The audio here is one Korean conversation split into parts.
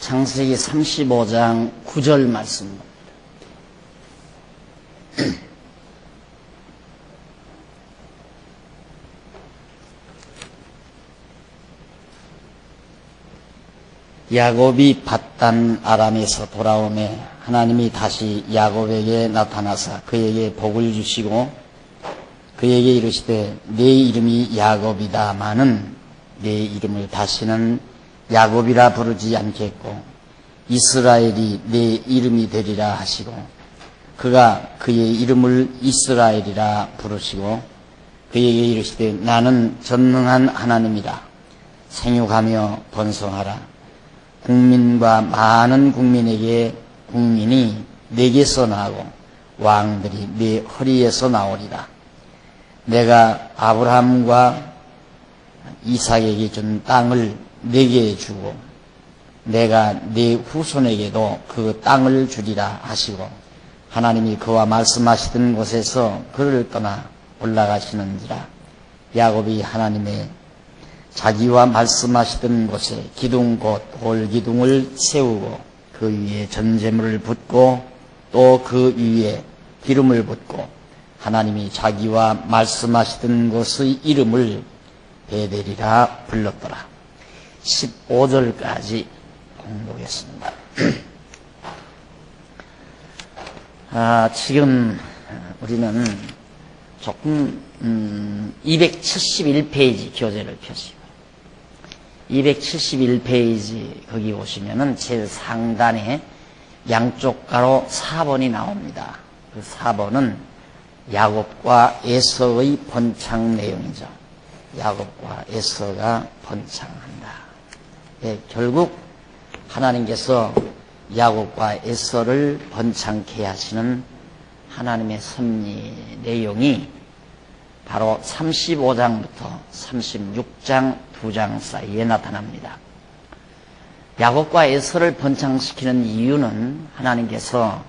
창세기 35장 9절 말씀입니다. 야곱이 밧단 아람에서 돌아오매 하나님이 다시 야곱에게 나타나사 그에게 복을 주시고 그에게 이르시되 내 이름이 야곱이다마는 내 이름을 다시는 야곱이라 부르지 않겠고 이스라엘이 내 이름이 되리라 하시고 그가 그의 이름을 이스라엘이라 부르시고 그에게 이르시되 나는 전능한 하나님이라 생육하며 번성하라 국민과 많은 국민에게 국민이 내게서 나고 왕들이 내 허리에서 나오리라. 내가 아브라함과 이삭에게 준 땅을 내게 주고 내가 네 후손에게도 그 땅을 주리라 하시고 하나님이 그와 말씀하시던 곳에서 그를 떠나 올라가시는지라. 야곱이 하나님의 자기와 말씀하시던 곳에 기둥 곧 돌기둥을 세우고 그 위에 전제물을 붓고 또 그 위에 기름을 붓고 하나님이 자기와 말씀하시던 곳의 이름을 베델이라 불렀더라. 15절까지 공부하겠습니다. 지금 우리는 조금 271페이지 교재를 펴시고 271페이지 거기 오시면은 제일 상단에 양쪽 가로 4번이 나옵니다. 그 4번은 야곱과 에서의 번창 내용이죠. 야곱과 에서가 번창한다. 예, 결국 하나님께서 야곱과 에서를 번창케 하시는 하나님의 섭리 내용이 바로 35장부터 36장 2장 사이에 나타납니다. 야곱과 에서를 번창시키는 이유는 하나님께서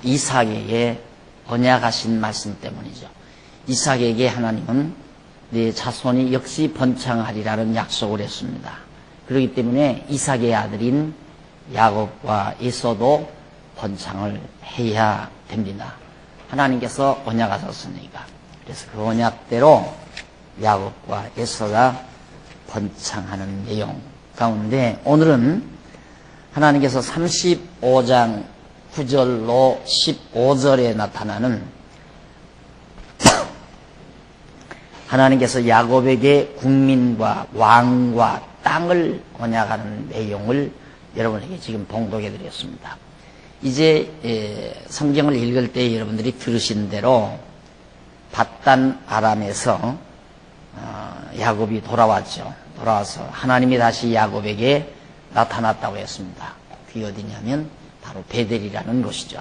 이삭에게 언약하신 말씀 때문이죠. 이삭에게 하나님은 네 자손이 역시 번창하리라는 약속을 했습니다. 그렇기 때문에 이삭의 아들인 야곱과 에서도 번창을 해야 됩니다. 하나님께서 언약하셨으니까. 그래서 그 언약대로 야곱과 에서가 번창하는 내용 가운데 오늘은 하나님께서 35장 9절로 15절에 나타나는 하나님께서 야곱에게 국민과 왕과 땅을 언약하는 내용을 여러분에게 지금 봉독해 드렸습니다. 이제 성경을 읽을 때 여러분들이 들으신 대로 밧단 아람에서 야곱이 돌아왔죠. 돌아와서 하나님이 다시 야곱에게 나타났다고 했습니다. 그게 어디냐면 바로 베델이라는 곳이죠.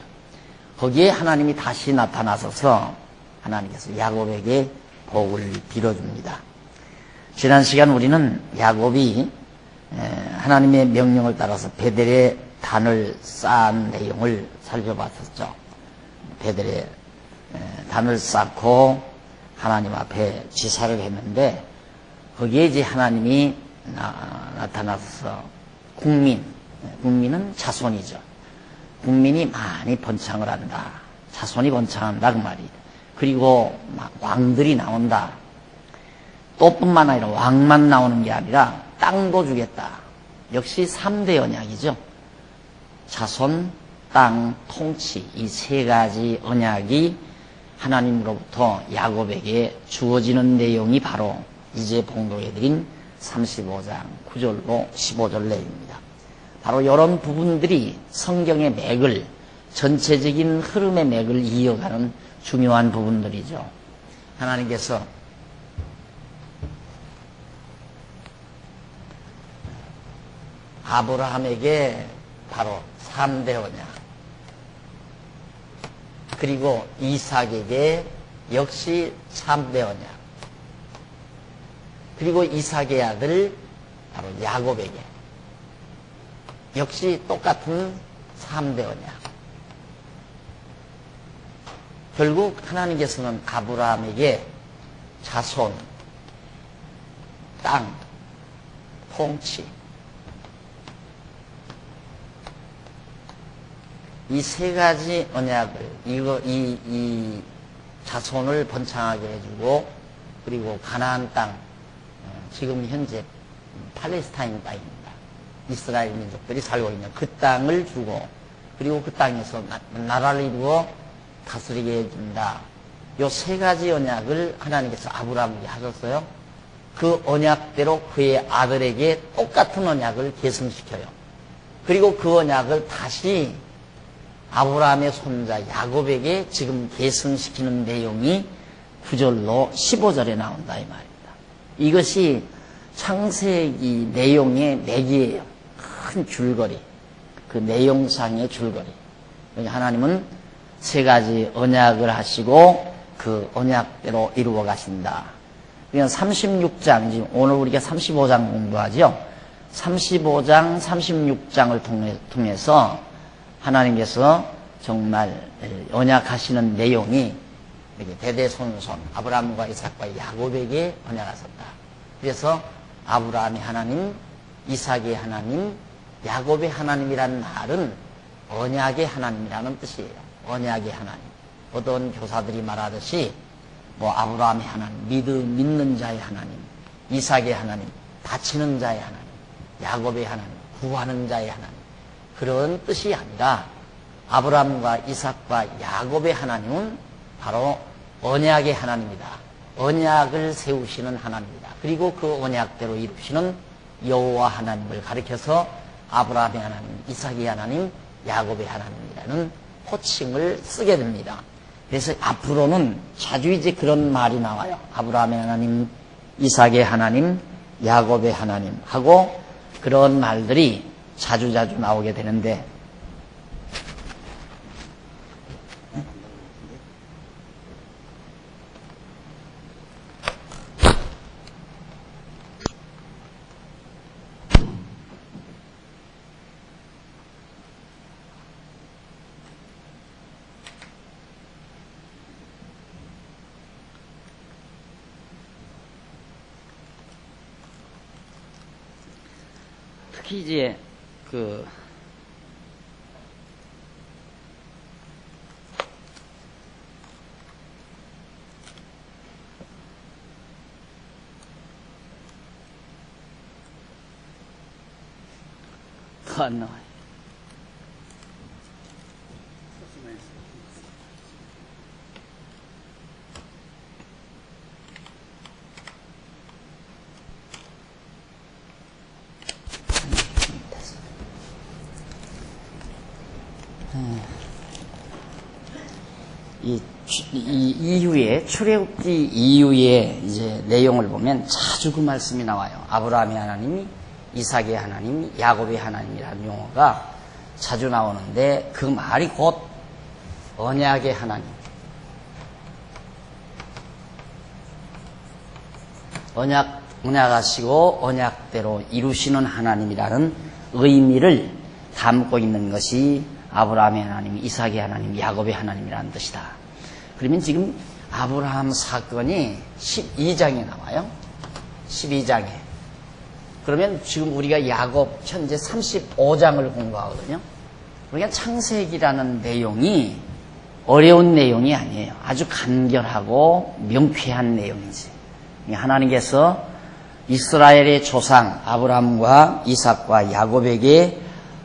거기에 하나님이 다시 나타나셔서 하나님께서 야곱에게 복을 빌어줍니다. 지난 시간 우리는 야곱이 하나님의 명령을 따라서 베델에 단을 쌓은 내용을 살펴봤었죠. 베델에 단을 쌓고 하나님 앞에 제사를 했는데 거기에 이제 하나님이 나타나서 국민은 자손이죠. 국민이 많이 번창을 한다. 자손이 번창한다 그 말이에요. 그리고 막 왕들이 나온다. 또 뿐만 아니라 왕만 나오는 게 아니라 땅도 주겠다. 역시 3대 언약이죠. 자손, 땅, 통치 이 세 가지 언약이 하나님으로부터 야곱에게 주어지는 내용이 바로 이제 봉독해드린 35장 9절로 15절 내용입니다. 바로 이런 부분들이 성경의 맥을 전체적인 흐름의 맥을 이어가는 중요한 부분들이죠. 하나님께서 아브라함에게 바로 3대 언약 그리고 이삭에게 역시 3대 언약 그리고 이삭의 아들 바로 야곱에게 역시 똑같은 3대 언약. 결국 하나님께서는 아브라함에게 자손, 땅, 통치 이 세 가지 언약을, 이 자손을 번창하게 해주고, 그리고 가나안 땅, 지금 현재 팔레스타인 땅입니다. 이스라엘 민족들이 살고 있는 그 땅을 주고, 그리고 그 땅에서 나라를 이루어 다스리게 해준다. 요 세 가지 언약을 하나님께서 아브라함에게 하셨어요. 그 언약대로 그의 아들에게 똑같은 언약을 계승시켜요. 그리고 그 언약을 다시 아브라함의 손자 야곱에게 지금 계승시키는 내용이 9절로 15절에 나온다 이 말입니다. 이것이 창세기 내용의 맥이에요. 큰 줄거리, 그 내용상의 줄거리. 하나님은 세 가지 언약을 하시고 그 언약대로 이루어 가신다. 그러니까 36장, 지금 오늘 우리가 35장 공부하죠. 35장, 36장을 통해서 하나님께서 정말 언약하시는 내용이 이렇게 대대손손 아브라함과 이삭과 야곱에게 언약하셨다. 그래서 아브라함의 하나님, 이삭의 하나님, 야곱의 하나님이라는 말은 언약의 하나님이라는 뜻이에요. 언약의 하나님. 어떤 교사들이 말하듯이 아브라함의 하나님, 믿는 자의 하나님, 이삭의 하나님, 바치는 자의 하나님, 야곱의 하나님, 구하는 자의 하나님, 그런 뜻이 아니라 아브라함과 이삭과 야곱의 하나님은 바로 언약의 하나님이다. 언약을 세우시는 하나님이다. 그리고 그 언약대로 이루시는 여호와 하나님을 가리켜서 아브라함의 하나님, 이삭의 하나님, 야곱의 하나님이라는 호칭을 쓰게 됩니다. 그래서 앞으로는 자주 이제 그런 말이 나와요. 아브라함의 하나님, 이삭의 하나님, 야곱의 하나님 하고 그런 말들이 자주 나오게 되는데, 특히 이제 안 나와요. 이 이후에 출애굽기 이후에 이제 내용을 보면 자주 그 말씀이 나와요. 아브라함의 하나님이 이삭의 하나님, 야곱의 하나님이라는 용어가 자주 나오는데 그 말이 곧 언약의 하나님, 언약하시고 언약대로 이루시는 하나님이라는 의미를 담고 있는 것이 아브라함의 하나님, 이삭의 하나님, 야곱의 하나님이라는 뜻이다. 그러면 지금 아브라함 사건이 12장에 나와요. 12장에. 그러면 지금 우리가 야곱 현재 35장을 공부하거든요. 그러니까 창세기라는 내용이 어려운 내용이 아니에요. 아주 간결하고 명쾌한 내용이지. 하나님께서 이스라엘의 조상 아브라함과 이삭과 야곱에게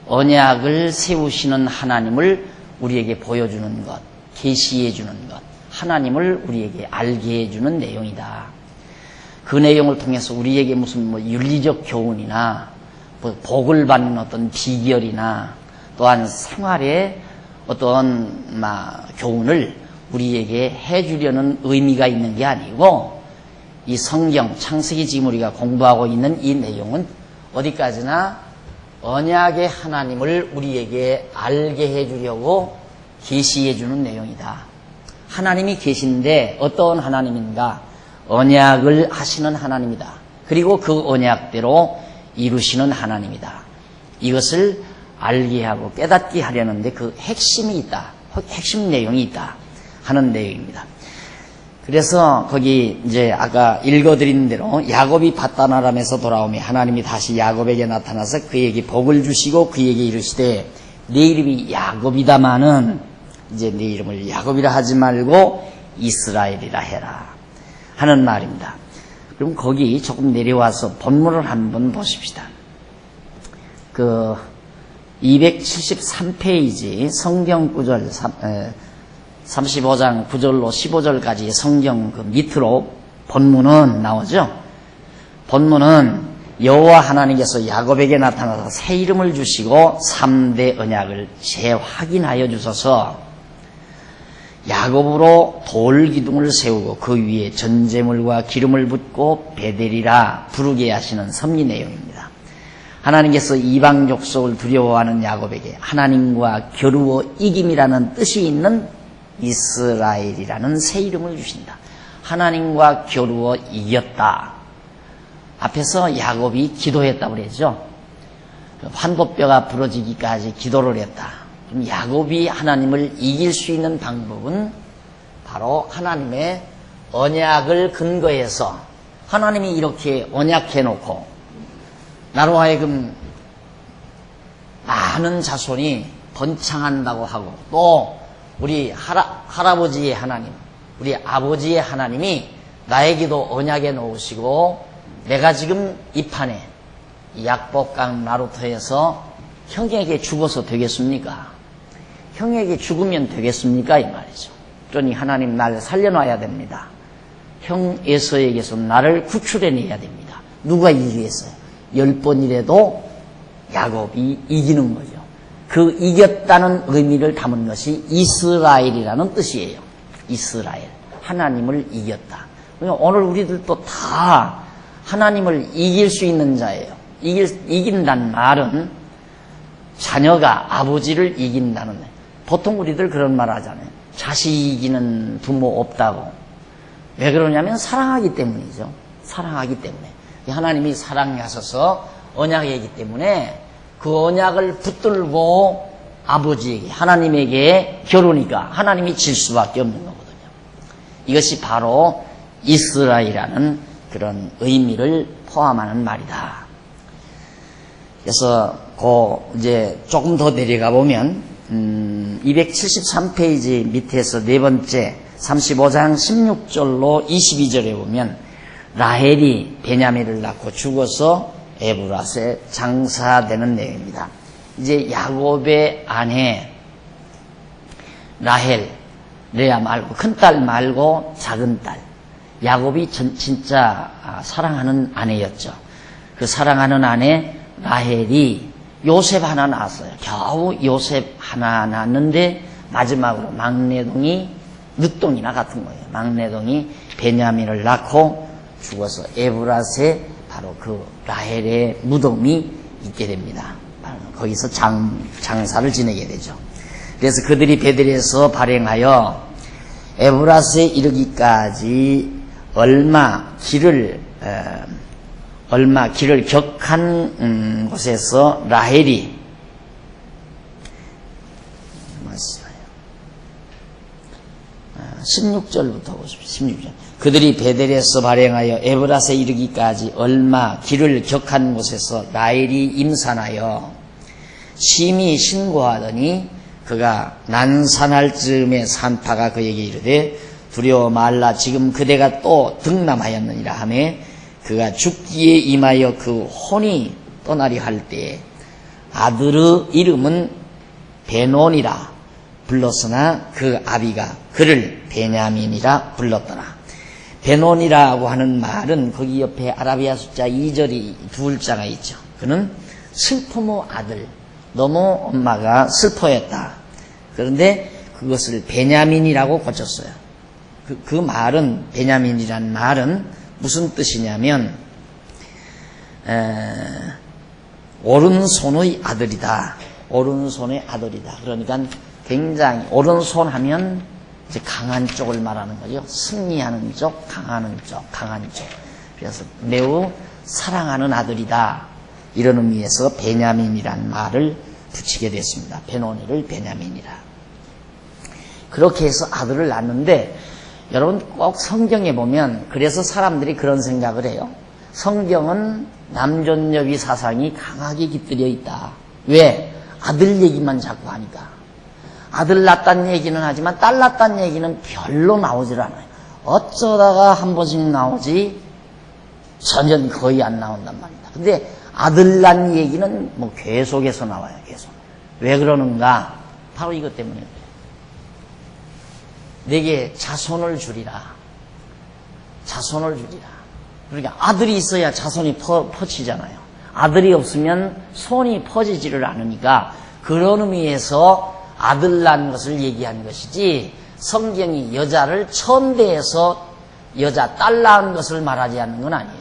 언약을 세우시는 하나님을 우리에게 보여주는 것, 계시해 주는 것, 하나님을 우리에게 알게 해주는 내용이다. 그 내용을 통해서 우리에게 무슨 윤리적 교훈이나 복을 받는 어떤 비결이나 또한 생활의 어떤 교훈을 우리에게 해주려는 의미가 있는 게 아니고, 이 성경 창세기 지금 우리가 공부하고 있는 이 내용은 어디까지나 언약의 하나님을 우리에게 알게 해주려고 계시해 주는 내용이다. 하나님이 계신데 어떤 하나님인가? 언약을 하시는 하나님이다. 그리고 그 언약대로 이루시는 하나님이다. 이것을 알게 하고 깨닫게 하려는데 그 핵심이 있다. 핵심 내용이 있다 하는 내용입니다. 그래서 거기 이제 아까 읽어드린 대로 야곱이 밧단 아람에서 돌아오며 하나님이 다시 야곱에게 나타나서 그에게 복을 주시고 그에게 이르시되 내 이름이 야곱이다마는 이제 내 이름을 야곱이라 하지 말고 이스라엘이라 해라 하는 말입니다. 그럼 거기 조금 내려와서 본문을 한번 보십시다. 그 273페이지 성경 구절 35장 9절로 15절까지의 성경 그 밑으로 본문은 나오죠. 본문은 여호와 하나님께서 야곱에게 나타나서 새 이름을 주시고 3대 언약을 재확인하여 주셔서 야곱으로 돌 기둥을 세우고 그 위에 전제물과 기름을 붓고 베델이라 부르게 하시는 섭리 내용입니다. 하나님께서 이방 족속을 두려워하는 야곱에게 하나님과 겨루어 이김이라는 뜻이 있는 이스라엘이라는 새 이름을 주신다. 하나님과 겨루어 이겼다. 앞에서 야곱이 기도했다고 그랬죠. 환도뼈가 부러지기까지 기도를 했다. 그럼 야곱이 하나님을 이길 수 있는 방법은 바로 하나님의 언약을 근거해서 하나님이 이렇게 언약해놓고 나로 하여금 많은 자손이 번창한다고 하고 또 우리 할아버지의 하나님, 우리 아버지의 하나님이 나에게도 언약에 놓으시고 내가 지금 이 판에 약복강 나루터에서 형에게 죽어서 되겠습니까? 형에게 죽으면 되겠습니까? 이 말이죠. 그러니 하나님 나를 살려놔야 됩니다. 형 에서에게서 나를 구출해내야 됩니다. 누가 이기겠어요? 10번이라도 야곱이 이기는 거죠. 그 이겼다는 의미를 담은 것이 이스라엘이라는 뜻이에요. 이스라엘. 하나님을 이겼다. 오늘 우리들도 다 하나님을 이길 수 있는 자예요. 이긴다는 말은 자녀가 아버지를 이긴다는, 보통 우리들 그런 말 하잖아요. 자식 이기는 부모 없다고. 왜 그러냐면 사랑하기 때문이죠. 사랑하기 때문에. 하나님이 사랑하셔서 언약이기 때문에 그 언약을 붙들고 아버지에게, 하나님에게 겨루니까 하나님이 질 수밖에 없는 거거든요. 이것이 바로 이스라엘이라는 그런 의미를 포함하는 말이다. 그래서 이제 조금 더 내려가 보면 273페이지 밑에서 네 번째 35장 16절로 22절에 보면 라헬이 베냐민을 낳고 죽어서 에브라스에 장사되는 내용입니다. 이제 야곱의 아내 라헬, 레아 말고 큰딸 말고 작은 딸, 야곱이 진짜 사랑하는 아내였죠. 그 사랑하는 아내 라헬이 요셉 하나 낳았어요. 겨우 요셉 하나 낳았는데 마지막으로 막내동이 늦동이나 같은 거예요. 막내동이 베냐민을 낳고 죽어서 에브라스에 바로 그 라헬의 무덤이 있게 됩니다. 거기서 장사를 지내게 되죠. 그래서 그들이 베델에서 발행하여 에브라스에 이르기까지 얼마 길을 격한 곳에서 라헬이 16절부터 보십시오. 16절. 그들이 베델에서 발행하여 에브라스에 이르기까지 얼마 길을 격한 곳에서 라헬이 임산하여 심히 신고하더니 그가 난산할 즈음에 산파가 그에게 이르되 두려워 말라 지금 그대가 또 등남하였느니라 하며 그가 죽기에 임하여 그 혼이 떠나려 할 때에 아들의 이름은 베논이라 불렀으나 그 아비가 그를 베냐민이라 불렀더라. 베논이라고 하는 말은 거기 옆에 아라비아 숫자 2절이 두 글자가 있죠. 그는 슬픔의 아들, 너무 엄마가 슬퍼했다. 그런데 그것을 베냐민이라고 고쳤어요. 그 말은, 베냐민이라는 말은 무슨 뜻이냐면 오른손의 아들이다. 오른손의 아들이다. 그러니까 굉장히 오른손 하면 이제 강한 쪽을 말하는 거죠. 승리하는 쪽, 강한 쪽. 그래서 매우 사랑하는 아들이다. 이런 의미에서 베냐민이라는 말을 붙이게 됐습니다. 베노니를 베냐민이라. 그렇게 해서 아들을 낳는데 여러분 꼭 성경에 보면 그래서 사람들이 그런 생각을 해요. 성경은 남존여비 사상이 강하게 깃들여 있다. 왜? 아들 얘기만 자꾸 하니까. 아들 낳았다는 얘기는 하지만 딸 낳았다는 얘기는 별로 나오질 않아요. 어쩌다가 한 번씩 나오지 전혀 거의 안 나온단 말입니다. 근데 아들 낳은 얘기는 뭐 계속해서 나와요. 계속. 왜 그러는가? 바로 이것 때문에. 내게 자손을 주리라. 자손을 주리라. 그러니까 아들이 있어야 자손이 퍼지잖아요. 아들이 없으면 손이 퍼지지를 않으니까 그런 의미에서 아들 낳은 것을 얘기한 것이지 성경이 여자를 천대해서 여자 딸 낳은 것을 말하지 않는 건 아니에요.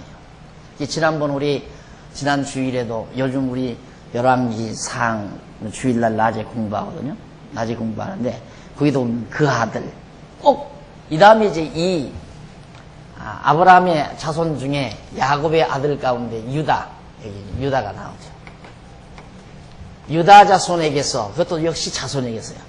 지난번 우리 지난 주일에도 요즘 우리 열왕기상 주일날 낮에 공부하거든요. 낮에 공부하는데 거기도 그 아들 꼭 이 다음에 이제 이 아브라함의 자손 중에 야곱의 아들 가운데 유다, 여기 유다가 나오죠. 유다 자손에게서 그것도 역시 자손에게서요.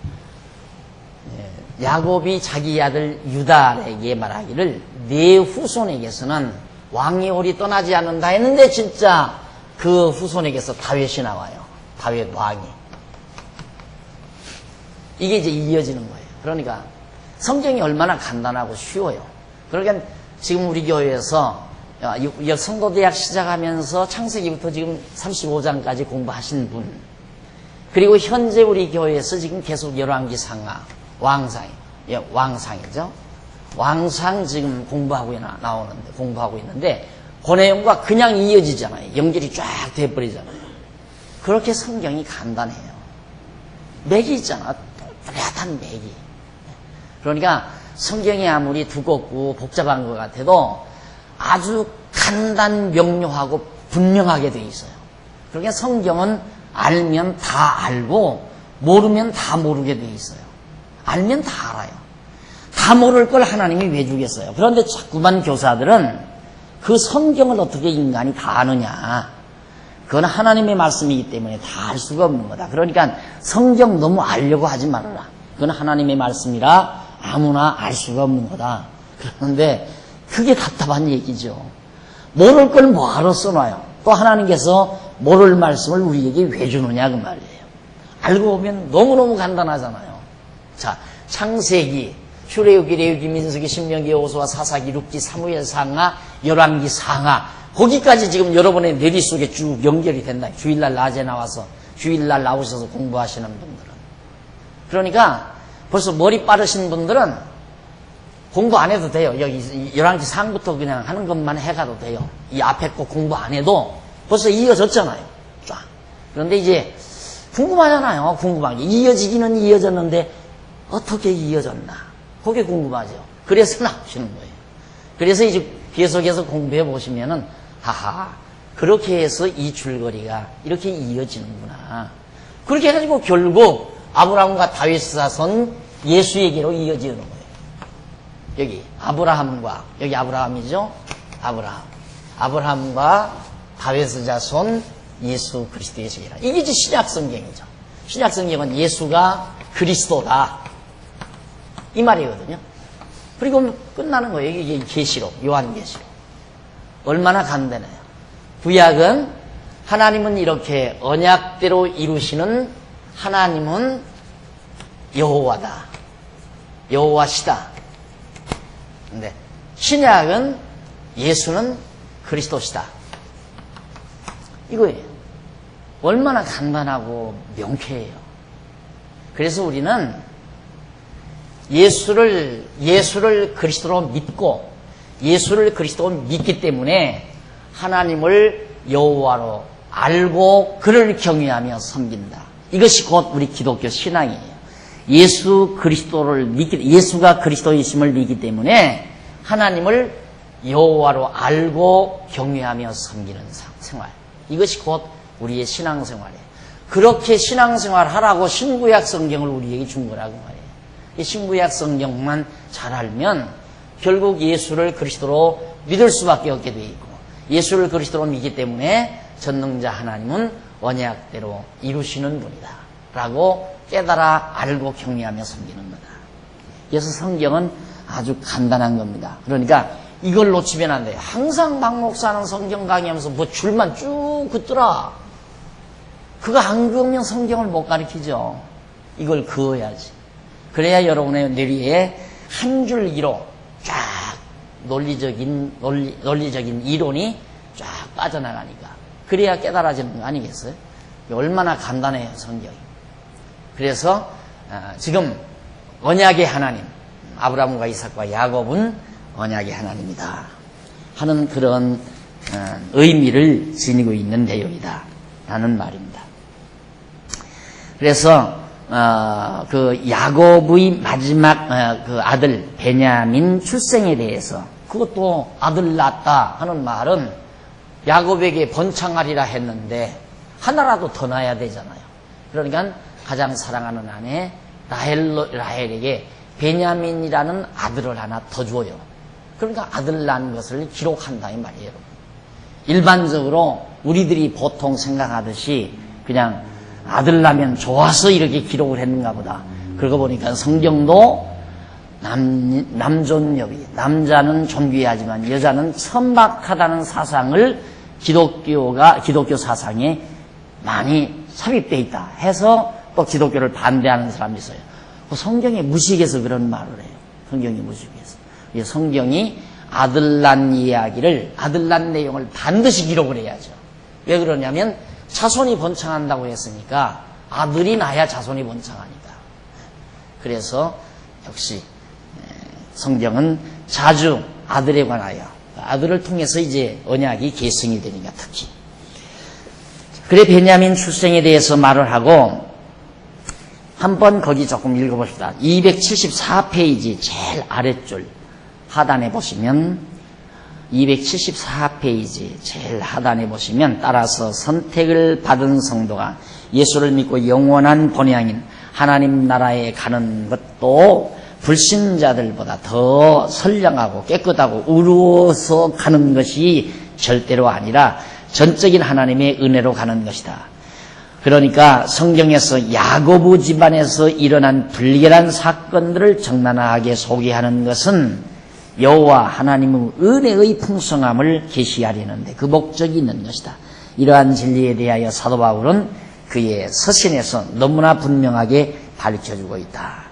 야곱이 자기 아들 유다에게 말하기를 내 후손에게서는 왕이 오리 떠나지 않는다 했는데 진짜 그 후손에게서 다윗이 나와요. 다윗 왕이. 이게 이제 이어지는 거예요. 그러니까 성경이 얼마나 간단하고 쉬워요. 그러니까 지금 우리 교회에서 성도대학 시작하면서 창세기부터 지금 35장까지 공부하신 분, 그리고 현재 우리 교회에서 지금 계속 열왕기상하 왕상이죠. 왕상 지금 공부하고 있는데 그 내용과 그냥 이어지잖아요. 연결이 쫙 돼버리잖아요. 그렇게 성경이 간단해요. 맥이 있잖아. 뚜렷한 맥이. 그러니까 성경이 아무리 두껍고 복잡한 것 같아도 아주 간단 명료하고 분명하게 되어 있어요. 그러니까 성경은 알면 다 알고 모르면 다 모르게 되어 있어요. 알면 다 알아요. 다 모를 걸 하나님이 왜 주겠어요? 그런데 자꾸만 교사들은 그 성경을 어떻게 인간이 다 아느냐. 그건 하나님의 말씀이기 때문에 다 알 수가 없는 거다. 그러니까 성경 너무 알려고 하지 말아라. 그건 하나님의 말씀이라 아무나 알 수가 없는 거다. 그런데 그게 답답한 얘기죠. 모를 걸 뭐하러 써놔요. 또 하나님께서 모를 말씀을 우리에게 왜 주느냐 그 말이에요. 알고 보면 너무너무 간단하잖아요. 자, 창세기, 출애굽기, 레위기, 민수기, 신명기, 여호수아, 사사기, 룻기, 사무엘, 상하, 열왕기, 상하, 거기까지 지금 여러분의 뇌리 속에 쭉 연결이 된다. 주일날 낮에 나와서 주일날 나오셔서 공부하시는 분들은. 그러니까 벌써 머리 빠르신 분들은 공부 안 해도 돼요. 여기 열왕기 상부터 그냥 하는 것만 해가도 돼요. 이 앞에 거 공부 안 해도 벌써 이어졌잖아요. 쫙. 그런데 이제 궁금하잖아요. 궁금한 게. 이어지기는 이어졌는데 어떻게 이어졌나. 그게 궁금하죠. 그래서 나오시는 거예요. 그래서 이제 계속해서 공부해 보시면은 하하 그렇게 해서 이 줄거리가 이렇게 이어지는구나. 그렇게 해가지고 결국 아브라함과 다윗 자손 예수에게로 이어지는 거예요. 여기 아브라함과 여기 아브라함이죠. 아브라함과 다윗 자손 예수 그리스도에게라. 이게 이제 신약 성경이죠. 신약 성경은 예수가 그리스도다 이 말이거든요. 그리고 끝나는 거예요. 이게 계시록, 요한계시록. 얼마나 간단해요. 구약은 하나님은 이렇게 언약대로 이루시는 하나님은 여호와다. 여호와시다. 근데 신약은 예수는 그리스도시다. 이거예요. 얼마나 간단하고 명쾌해요. 그래서 우리는 예수를 그리스도로 믿고 예수를 그리스도로 믿기 때문에 하나님을 여호와로 알고 그를 경외하며 섬긴다. 이것이 곧 우리 기독교 신앙이에요. 예수가 그리스도이심을 믿기 때문에 하나님을 여호와로 알고 경외하며 섬기는 생활. 이것이 곧 우리의 신앙생활이에요. 그렇게 신앙생활 하라고 신구약 성경을 우리에게 준 거라고 말이에요. 이 신구약 성경만 잘 알면 결국 예수를 그리스도로 믿을 수밖에 없게 되어 있고 예수를 그리스도로 믿기 때문에 전능자 하나님은 언약대로 이루시는 분이다 라고 깨달아 알고 경외하며 섬기는 거다. 그래서 성경은 아주 간단한 겁니다. 그러니까 이걸 놓치면 안 돼요. 항상 박 목사는 성경 강의하면서 뭐 줄만 쭉 긋더라. 그거 안 그으면 성경을 못 가르치죠. 이걸 그어야지. 그래야 여러분의 뇌리에 한 줄기로 쫙 논리적인 이론이 쫙 빠져나가니까. 그래야 깨달아지는 거 아니겠어요? 얼마나 간단해요, 성경이. 그래서 지금 언약의 하나님, 아브라함과 이삭과 야곱은 언약의 하나님이다 하는 그런 의미를 지니고 있는 내용이다 라는 말입니다. 그래서 그 야곱의 마지막 그 아들 베냐민 출생에 대해서, 그것도 아들 낳았다 하는 말은 야곱에게 번창하리라 했는데 하나라도 더 낳아야 되잖아요. 그러니까 가장 사랑하는 아내 라헬에게 베냐민이라는 아들을 하나 더 줘요. 그러니까 아들 낳은 것을 기록한다 이 말이에요. 일반적으로 우리들이 보통 생각하듯이 그냥 아들 낳으면 좋아서 이렇게 기록을 했는가 보다. 그러고 보니까 성경도 남존여비, 남자는 존귀하지만 여자는 천박하다는 사상을 기독교 사상에 많이 삽입되어 있다 해서 또 기독교를 반대하는 사람이 있어요. 성경에 무식해서 그런 말을 해요. 성경이 무식해서. 성경이 아들 낳은 이야기를, 아들 낳은 내용을 반드시 기록을 해야죠. 왜 그러냐면 자손이 번창한다고 했으니까 아들이 낳아야 자손이 번창하니까. 그래서 역시 성경은 자주 아들에 관하여, 아들을 통해서 이제 언약이 계승이 되니까 특히. 그래 베냐민 출생에 대해서 말을 하고 한번 거기 조금 읽어봅시다. 274페이지 제일 아랫줄 하단에 보시면 274페이지 제일 하단에 보시면 따라서 선택을 받은 성도가 예수를 믿고 영원한 본향인 하나님 나라에 가는 것도 불신자들보다 더 선량하고 깨끗하고 의로워서 가는 것이 절대로 아니라 전적인 하나님의 은혜로 가는 것이다. 그러니까 성경에서 야고보 집안에서 일어난 불결한 사건들을 적나라하게 소개하는 것은 여호와 하나님의 은혜의 풍성함을 계시하려는데 그 목적이 있는 것이다. 이러한 진리에 대하여 사도 바울은 그의 서신에서 너무나 분명하게 밝혀주고 있다.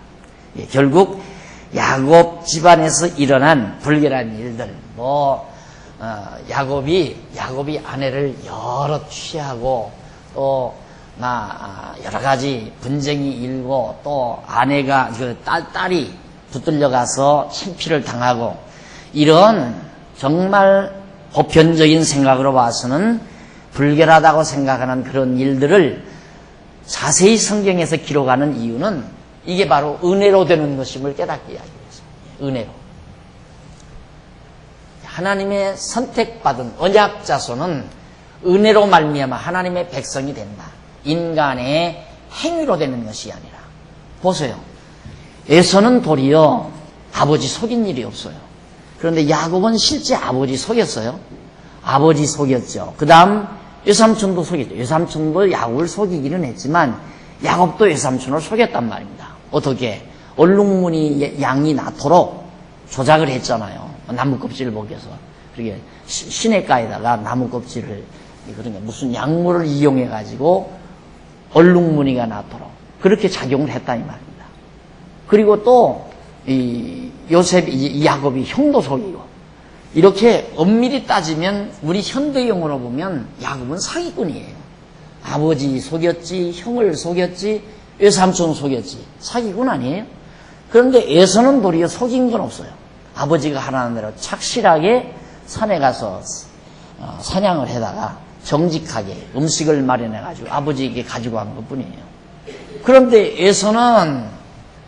결국 야곱 집안에서 일어난 불결한 일들, 야곱이 아내를 여러 취하고 또 여러 가지 분쟁이 일고 또 아내가 딸이 붙들려 가서 침피를 당하고 이런 정말 보편적인 생각으로 봐서는 불결하다고 생각하는 그런 일들을 자세히 성경에서 기록하는 이유는 이게 바로 은혜로 되는 것임을 깨닫게 하기 위해서. 은혜로. 하나님의 선택받은 언약 자손은 은혜로 말미암아 하나님의 백성이 된다. 인간의 행위로 되는 것이 아니라. 보세요. 에서는 도리어 아버지 속인 일이 없어요. 그런데 야곱은 실제 아버지 속였어요. 아버지 속였죠. 그 다음 외삼촌도 속였죠. 외삼촌도 야곱을 속이기는 했지만 야곱도 외삼촌을 속였단 말입니다. 어떻게? 얼룩무늬 양이 낳도록 조작을 했잖아요. 나무 껍질을 먹여서. 그렇게 시냇가에다가 나무 껍질을, 그러니까 무슨 약물을 이용해가지고 얼룩무늬가 낳도록 그렇게 작용을 했다 이 말입니다. 그리고 또 이 야곱이 형도 속이고 이렇게 엄밀히 따지면 우리 현대용어로 보면 야곱은 사기꾼이에요. 아버지 속였지, 형을 속였지, 외삼촌 속였지. 사기꾼 아니에요? 그런데 에서는 도리어 속인 건 없어요. 아버지가 하라는 대로 착실하게 산에 가서 사냥을 해다가 정직하게 음식을 마련해가지고 아버지에게 가지고 간 것뿐이에요. 그런데 에서는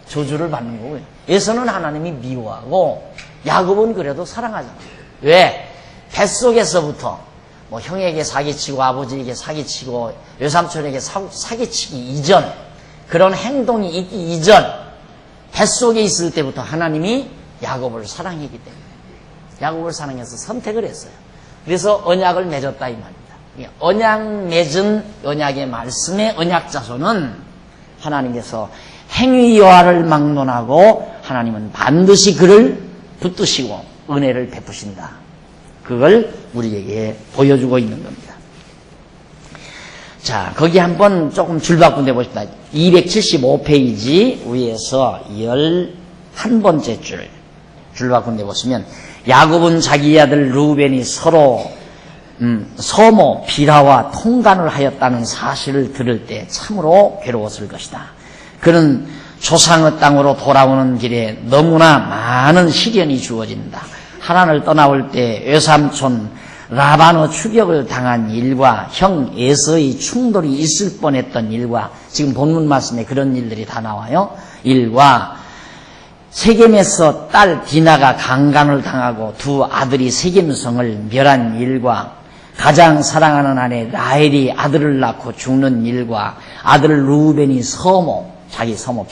저주를 받는 거고요. 에서는 하나님이 미워하고 야곱은 그래도 사랑하잖아요. 왜? 뱃속에서부터 형에게 사기치고 아버지에게 사기치고 외삼촌에게 사기치기 이전, 그런 행동이 있기 이전, 뱃속에 있을 때부터 하나님이 야곱을 사랑했기 때문에 야곱을 사랑해서 선택을 했어요. 그래서 언약을 맺었다 이 말입니다. 언약 맺은 언약의 말씀의 언약 자손은 하나님께서 행위 여하를 막론하고 하나님은 반드시 그를 붙드시고 은혜를 베푸신다. 그걸 우리에게 보여주고 있는 겁니다. 자, 거기 한번 조금 줄 바꾼데 보십시다. 275페이지 위에서 11번째 줄 바꾼데 보시면, 야곱은 자기 아들 루벤이 서로 서모 비라와 통간을 하였다는 사실을 들을 때 참으로 괴로웠을 것이다. 그는 조상의 땅으로 돌아오는 길에 너무나 많은 시련이 주어진다. 하란을 떠나올 때 외삼촌 라반의 추격을 당한 일과 형 에서의 충돌이 있을 뻔했던 일과, 지금 본문 말씀에 그런 일들이 다 나와요. 일과 세겜에서 딸 디나가 강간을 당하고 두 아들이 세겜성을 멸한 일과, 가장 사랑하는 아내 라헬이 아들을 낳고 죽는 일과, 아들 루벤이 서모, 자기 서모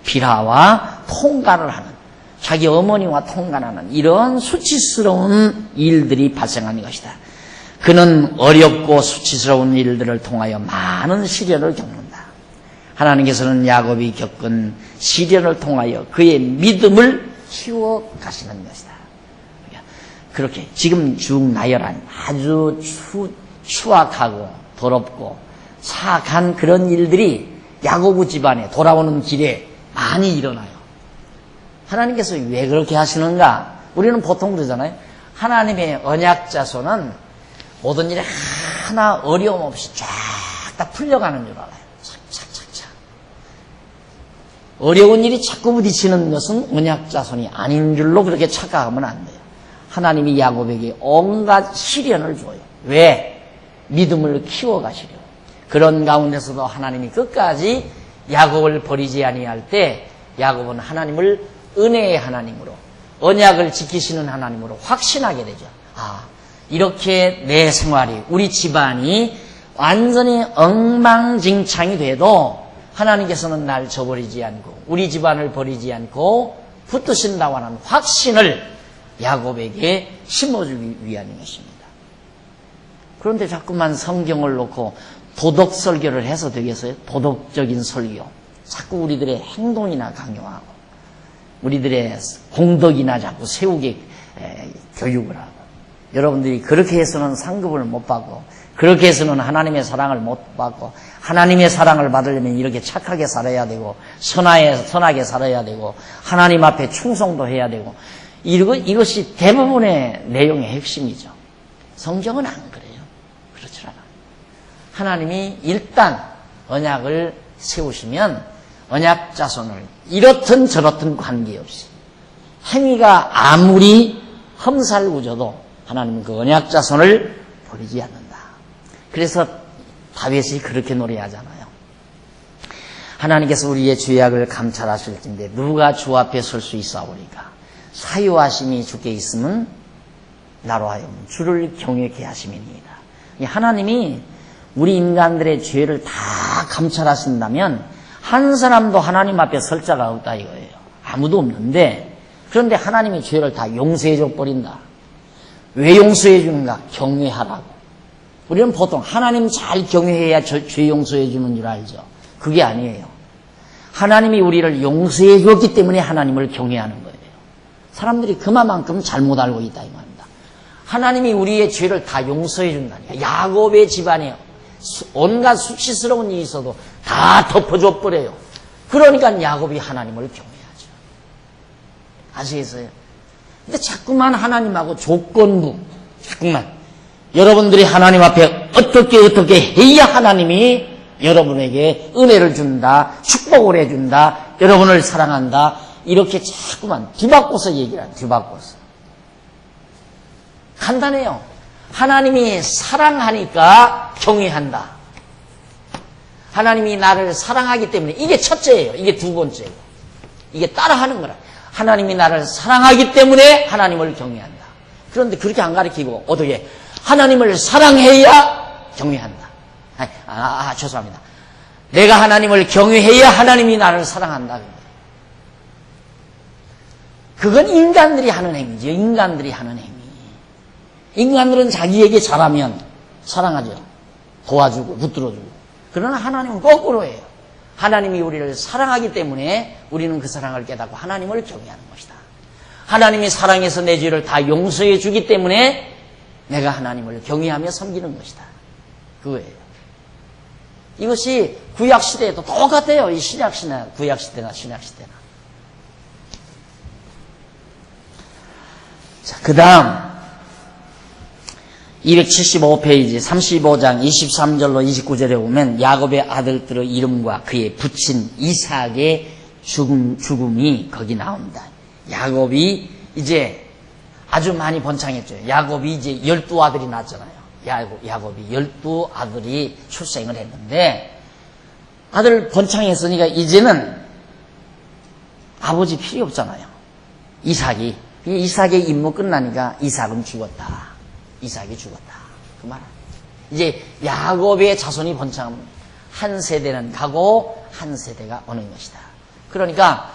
비라와 통간을 하는, 자기 어머니와 통간하는 이런 수치스러운 일들이 발생하는 것이다. 그는 어렵고 수치스러운 일들을 통하여 많은 시련을 겪는다. 하나님께서는 야곱이 겪은 시련을 통하여 그의 믿음을 키워가시는 것이다. 그렇게 지금 쭉 나열한 아주 추악하고 더럽고 사악한 그런 일들이 야곱 집안에 돌아오는 길에 많이 일어나요. 하나님께서 왜 그렇게 하시는가? 우리는 보통 그러잖아요. 하나님의 언약 자손은 모든 일에 하나 어려움 없이 쫙 다 풀려가는 줄 알아요. 착착착착. 어려운 일이 자꾸 부딪히는 것은 언약 자손이 아닌 줄로 그렇게 착각하면 안 돼요. 하나님이 야곱에게 온갖 시련을 줘요. 왜? 믿음을 키워가시려. 그런 가운데서도 하나님이 끝까지 야곱을 버리지 아니할 때 야곱은 하나님을 은혜의 하나님으로, 언약을 지키시는 하나님으로 확신하게 되죠. 아, 이렇게 내 생활이, 우리 집안이 완전히 엉망진창이 돼도 하나님께서는 날 저버리지 않고 우리 집안을 버리지 않고 붙드신다고 하는 확신을 야곱에게 심어주기 위한 것입니다. 그런데 자꾸만 성경을 놓고 도덕 설교를 해서 되겠어요? 도덕적인 설교. 자꾸 우리들의 행동이나 강요하고 우리들의 공덕이나 자꾸 세우게 교육을 하고, 여러분들이 그렇게 해서는 상급을 못 받고 그렇게 해서는 하나님의 사랑을 못 받고, 하나님의 사랑을 받으려면 이렇게 착하게 살아야 되고 선하게 살아야 되고 하나님 앞에 충성도 해야 되고, 이것이 대부분의 내용의 핵심이죠. 성경은 안 그래요. 그렇지 않아요. 하나님이 일단 언약을 세우시면 언약 자손을 이렇든 저렇든 관계없이 행위가 아무리 험살우져도 하나님은 그 언약 자손을 버리지 않는다. 그래서 다윗이 그렇게 노래하잖아요. 하나님께서 우리의 죄악을 감찰하실 텐데 누가 주 앞에 설 수 있사오리까? 사유하심이 주께 있으면 나로 하여금 주를 경외케 하심이니이다. 하나님이 우리 인간들의 죄를 다 감찰하신다면 한 사람도 하나님 앞에 설 자가 없다 이거예요. 아무도 없는데, 그런데 하나님이 죄를 다 용서해줘 버린다. 왜 용서해 주는가? 경외하라고. 우리는 보통 하나님 잘 경외해야 죄 용서해 주는 줄 알죠. 그게 아니에요. 하나님이 우리를 용서해 줬기 때문에 하나님을 경외하는 거예요. 사람들이 그만큼 잘못 알고 있다 이 말입니다. 하나님이 우리의 죄를 다 용서해 준다니까. 야곱의 집안에 온갖 수치스러운 일이 있어도 다 덮어줘 버려요. 그러니까 야곱이 하나님을 경외하죠. 아시겠어요? 근데 자꾸만 하나님하고 조건부, 자꾸만 여러분들이 하나님 앞에 어떻게 해야 하나님이 여러분에게 은혜를 준다, 축복을 해준다, 여러분을 사랑한다, 이렇게 자꾸만 뒤바꿔서 얘기를 해요. 뒤바꿔서. 간단해요. 하나님이 사랑하니까 경외한다. 하나님이 나를 사랑하기 때문에, 이게 첫째예요. 이게 두 번째예요. 이게 따라하는 거라. 하나님이 나를 사랑하기 때문에 하나님을 경외한다. 그런데 그렇게 안 가르치고 어떻게 하나님을 사랑해야 경외한다. 죄송합니다. 내가 하나님을 경외해야 하나님이 나를 사랑한다. 그건 인간들이 하는 행위죠. 인간들이 하는 행위. 인간들은 자기에게 잘하면 사랑하죠. 도와주고 붙들어주고. 그러나 하나님은 거꾸로예요. 하나님이 우리를 사랑하기 때문에 우리는 그 사랑을 깨닫고 하나님을 경외하는 것이다. 하나님이 사랑해서 내 죄를 다 용서해 주기 때문에 내가 하나님을 경외하며 섬기는 것이다. 그거예요. 이것이 구약시대에도 똑같아요. 이 신약시대나 구약시대나 신약시대나. 자, 그 다음 275페이지 35장 23절로 29절에 보면 야곱의 아들들의 이름과 그의 부친 이삭의 죽음이 거기 나옵니다. 야곱이 이제 아주 많이 번창했죠. 야곱이 이제 12아들이 낳았잖아요. 야곱이 12아들이 출생을 했는데 아들 번창했으니까 이제는 아버지 필요 없잖아요. 이삭의 임무 끝나니까 이삭은 죽었다. 이삭이 죽었다. 그 말. 이제 야곱의 자손이 번창합니다. 한 세대는 가고 한 세대가 오는 것이다. 그러니까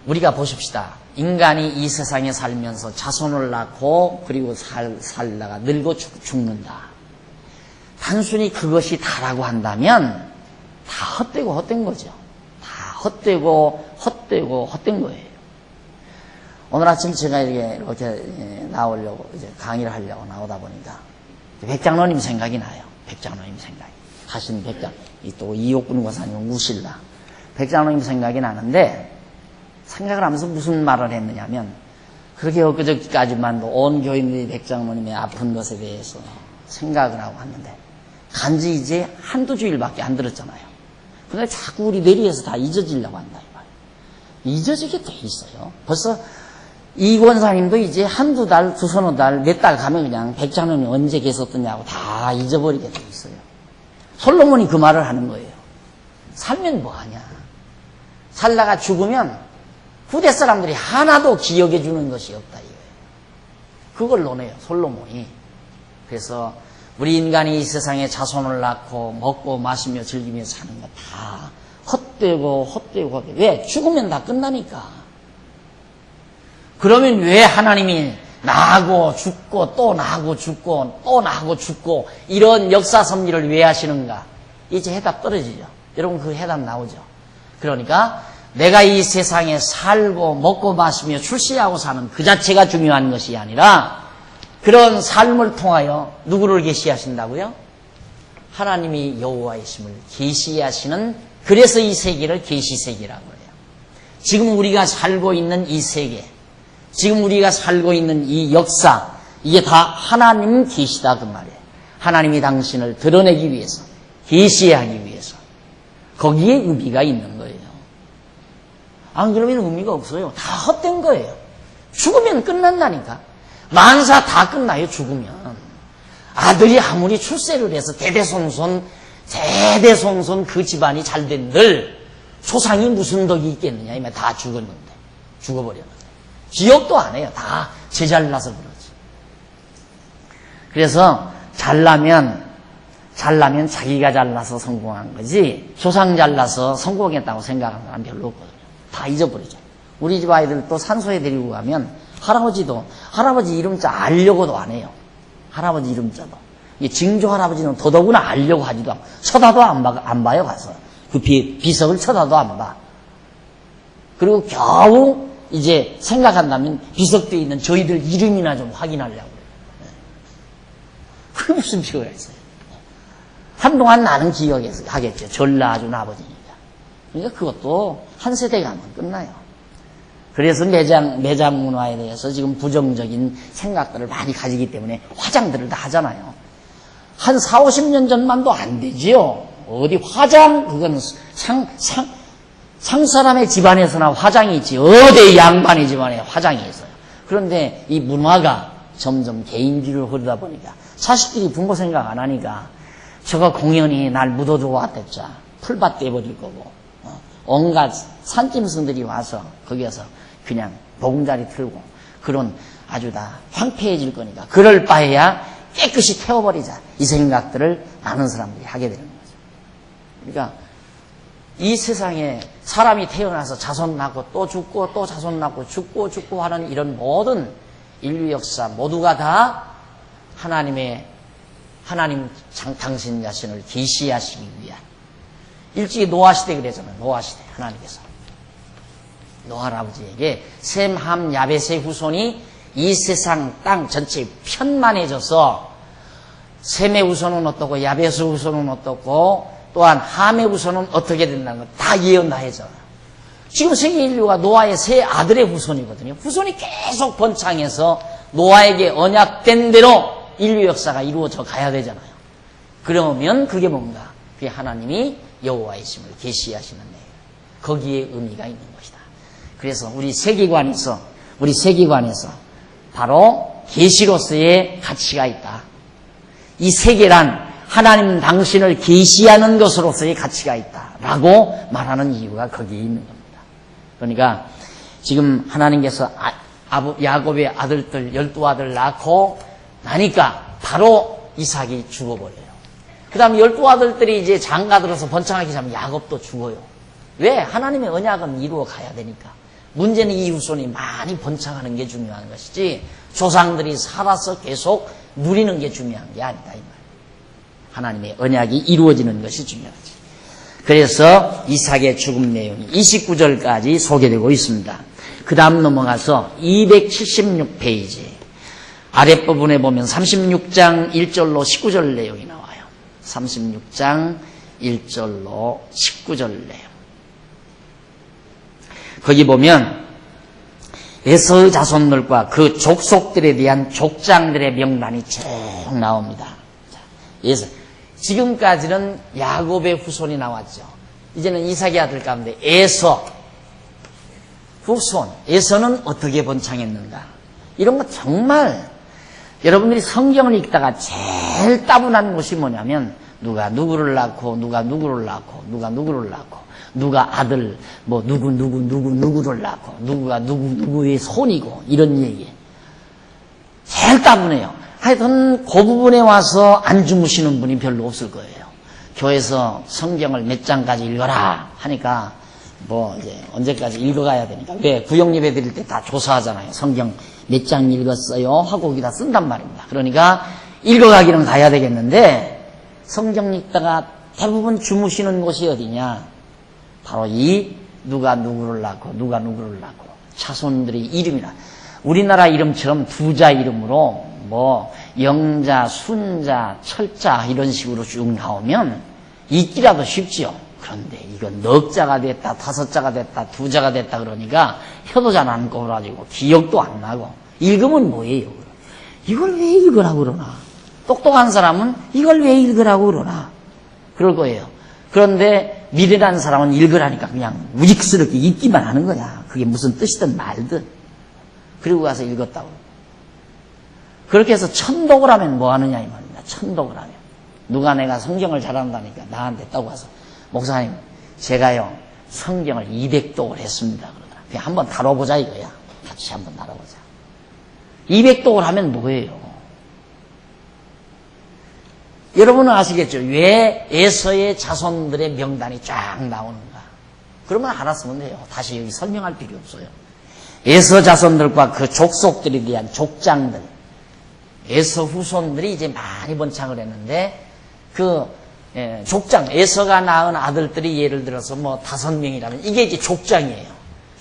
우리가 보십시다. 인간이 이 세상에 살면서 자손을 낳고 그리고 살다가 늙어 죽는다. 단순히 그것이 다라고 한다면 다 헛된 거죠. 다 헛된 거예요. 오늘 아침 제가 이렇게 나오려고 이제 강의를 하려고 나오다 보니까 백장로님 생각이 나요. 백장로님 생각이. 하신 또 이옥군 권사님 우실라. 백장로님 생각이 나는데 생각을 하면서 무슨 말을 했느냐면 그렇게 엊그저께까지만 온 교인들이 백장로님의 아픈 것에 대해서 생각을 하고 왔는데 간지 이제 한두 주일밖에 안 들었잖아요. 근데 자꾸 우리 뇌리에서 다 잊어지려고 한다 이 말이에요. 잊어지게 돼 있어요. 벌써 이 권사님도 이제 한두 달, 두서너 달, 몇 달 가면 그냥 백장로님이 언제 계셨더냐고 다 잊어버리게 돼 있어요. 솔로몬이 그 말을 하는 거예요. 살면 뭐하냐. 살다가 죽으면 후대 사람들이 하나도 기억해 주는 것이 없다 이거예요. 그걸 논해요. 솔로몬이. 그래서 우리 인간이 이 세상에 자손을 낳고 먹고 마시며 즐기며 사는 거 다 헛되고. 왜? 죽으면 다 끝나니까. 그러면 왜 하나님이 나고 죽고 또 나고 죽고 또 나고 죽고 이런 역사 섭리를 왜 하시는가? 이제 해답 떨어지죠. 여러분 그 해답 나오죠. 그러니까 내가 이 세상에 살고 먹고 마시며 출세하고 사는 그 자체가 중요한 것이 아니라 그런 삶을 통하여 누구를 계시하신다고요? 하나님이 여호와이심을 계시하시는, 그래서 이 세계를 계시세계라고 해요. 지금 우리가 살고 있는 이 세계, 지금 우리가 살고 있는 이 역사, 이게 다 하나님 계시다 그 말이에요. 하나님이 당신을 드러내기 위해서, 계시하기 위해서. 거기에 의미가 있는 거예요. 안 그러면 의미가 없어요. 다 헛된 거예요. 죽으면 끝난다니까. 만사 다 끝나요, 죽으면. 아들이 아무리 출세를 해서 대대손손 그 집안이 잘 된들 조상이 무슨 덕이 있겠느냐. 이만 다 죽었는데, 죽어버렸는데. 기억도 안 해요. 다 제잘나서 그러지. 그래서 잘나면 자기가 잘나서 성공한 거지 조상 잘나서 성공했다고 생각하는 사람 별로 없거든요. 다 잊어버리죠. 우리 집 아이들 또 산소에 데리고 가면 할아버지 이름자 알려고도 안 해요. 할아버지 이름자도. 증조 할아버지는 더더구나 알려고 하지도 않고 쳐다도 안 봐요. 가서 그 비석을 쳐다도 안 봐. 그리고 겨우 이제 생각한다면 비석대에 있는 저희들 이름이나 좀 확인하려고 그래요. 그게 무슨 필요가 있어요. 한동안 나는 기억하겠죠. 전라준 아버지니까. 그러니까 그것도 한 세대 가면 끝나요. 그래서 매장 문화에 대해서 지금 부정적인 생각들을 많이 가지기 때문에 화장들을 다 하잖아요. 한 40, 50년 전만도 안 되지요. 어디 화장, 그건 상사람의 집안에서나 화장이 있지. 어디 양반의 집안에 화장이 있어요. 그런데 이 문화가 점점 개인주의로 흐르다 보니까 자식들이 부모 생각 안 하니까 저거 공연히 날 묻어두고 왔댔자 풀밭 떼버릴 거고 온갖 산짐승들이 와서 거기에서 그냥 보금자리 틀고 그런 아주 다 황폐해질 거니까 그럴 바에야 깨끗이 태워버리자. 이 생각들을 많은 사람들이 하게 되는 거죠. 그러니까 이 세상에 사람이 태어나서 자손 낳고 또 죽고 또 자손 낳고 죽고 하는 이런 모든 인류 역사 모두가 다 하나님 당신 자신을 계시하시기 위한. 일찍이 노아시대 그랬잖아요. 노아시대 하나님께서 노아 할아버지에게 셈, 함, 야벳의 후손이 이 세상 땅 전체에 편만해져서 셈의 후손은 어떻고 야벳의 후손은 어떻고 또한 함의 후손은 어떻게 된다는 걸 다 예언 다 했잖아요. 지금 세계 인류가 노아의 세 아들의 후손이거든요. 후손이 계속 번창해서 노아에게 언약된 대로 인류 역사가 이루어져 가야 되잖아요. 그러면 그게 뭔가? 그게 하나님이 여호와이심을 계시하시는 내용. 거기에 의미가 있는 것이다. 그래서 우리 세계관에서 바로 계시로서의 가치가 있다. 이 세계란 하나님 당신을 계시하는 것으로서의 가치가 있다라고 말하는 이유가 거기에 있는 겁니다. 그러니까 지금 하나님께서 야곱의 아들들 12아들 낳고 나니까 바로 이삭이 죽어버려요. 그 다음에 12아들들이 이제 장가들어서 번창하기 시작하면 야곱도 죽어요. 왜? 하나님의 언약은 이루어 가야 되니까. 문제는 이 후손이 많이 번창하는 게 중요한 것이지 조상들이 살아서 계속 누리는 게 중요한 게 아니다 이 말이에요. 하나님의 언약이 이루어지는 것이 중요하지. 그래서 이삭의 죽음 내용이 29절까지 소개되고 있습니다. 그 다음 넘어가서 276페이지 아랫부분에 보면 36장 1절로 19절 내용이 나와요. 36장 1절로 19절 내용. 거기 보면 에서의 자손들과 그 족속들에 대한 족장들의 명단이 쭉 나옵니다. 에서 지금까지는 야곱의 후손이 나왔죠. 이제는 이삭의 아들 가운데 에서 후손, 에서는 어떻게 번창했는가? 이런 거 정말 여러분들이 성경을 읽다가 제일 따분한 것이 뭐냐면 누가 누구를 낳고 누가 누구를 낳고 누가 누구를 낳고 누가 아들 뭐 누구를 낳고 누구가 누구의 손이고 이런 얘기 제일 따분해요. 하여튼 그 부분에 와서 안 주무시는 분이 별로 없을 거예요. 교회에서 성경을 몇 장까지 읽어라 하니까 뭐 이제 언제까지 읽어가야 되니까 왜 구역 예배 드릴 때 다 조사하잖아요. 성경 몇 장 읽었어요 하고 거기다 쓴단 말입니다. 그러니까 읽어가기는 가야 되겠는데 성경 읽다가 대부분 주무시는 곳이 어디냐? 바로 이 누가 누구를 낳고 누가 누구를 낳고 자손들의 이름이라 우리나라 이름처럼 두자 이름으로 뭐 영자, 순자, 철자 이런 식으로 쭉 나오면 읽기라도 쉽지요. 그런데 이건 넉 자가 됐다, 5자가 됐다, 2자가 됐다 그러니까 혀도 잘 안 꼬라지고 기억도 안 나고 읽으면 뭐예요? 이걸 왜 읽으라고 그러나? 똑똑한 사람은 이걸 왜 읽으라고 그러나? 그럴 거예요. 그런데 미련한 사람은 읽으라니까 그냥 무직스럽게 읽기만 하는 거야. 그게 무슨 뜻이든 말든. 그리고 가서 읽었다고. 그렇게 해서 천독을 하면 뭐 하느냐 이 말입니다. 천독을 하면. 누가 내가 성경을 잘한다니까 나한테 따고 와서 목사님 제가요 성경을 200독을 했습니다. 그러더라. 그냥 한번 다뤄보자 이거야. 같이 한번 다뤄보자. 200독을 하면 뭐예요? 여러분은 아시겠죠? 왜 에서의 자손들의 명단이 쫙 나오는가? 그러면 알았으면 돼요. 다시 여기 설명할 필요 없어요. 에서 자손들과 그 족속들에 대한 족장들, 에서 후손들이 이제 많이 번창을 했는데 그 족장, 에서가 낳은 아들들이 예를 들어서 뭐 5명이라면 이게 이제 족장이에요.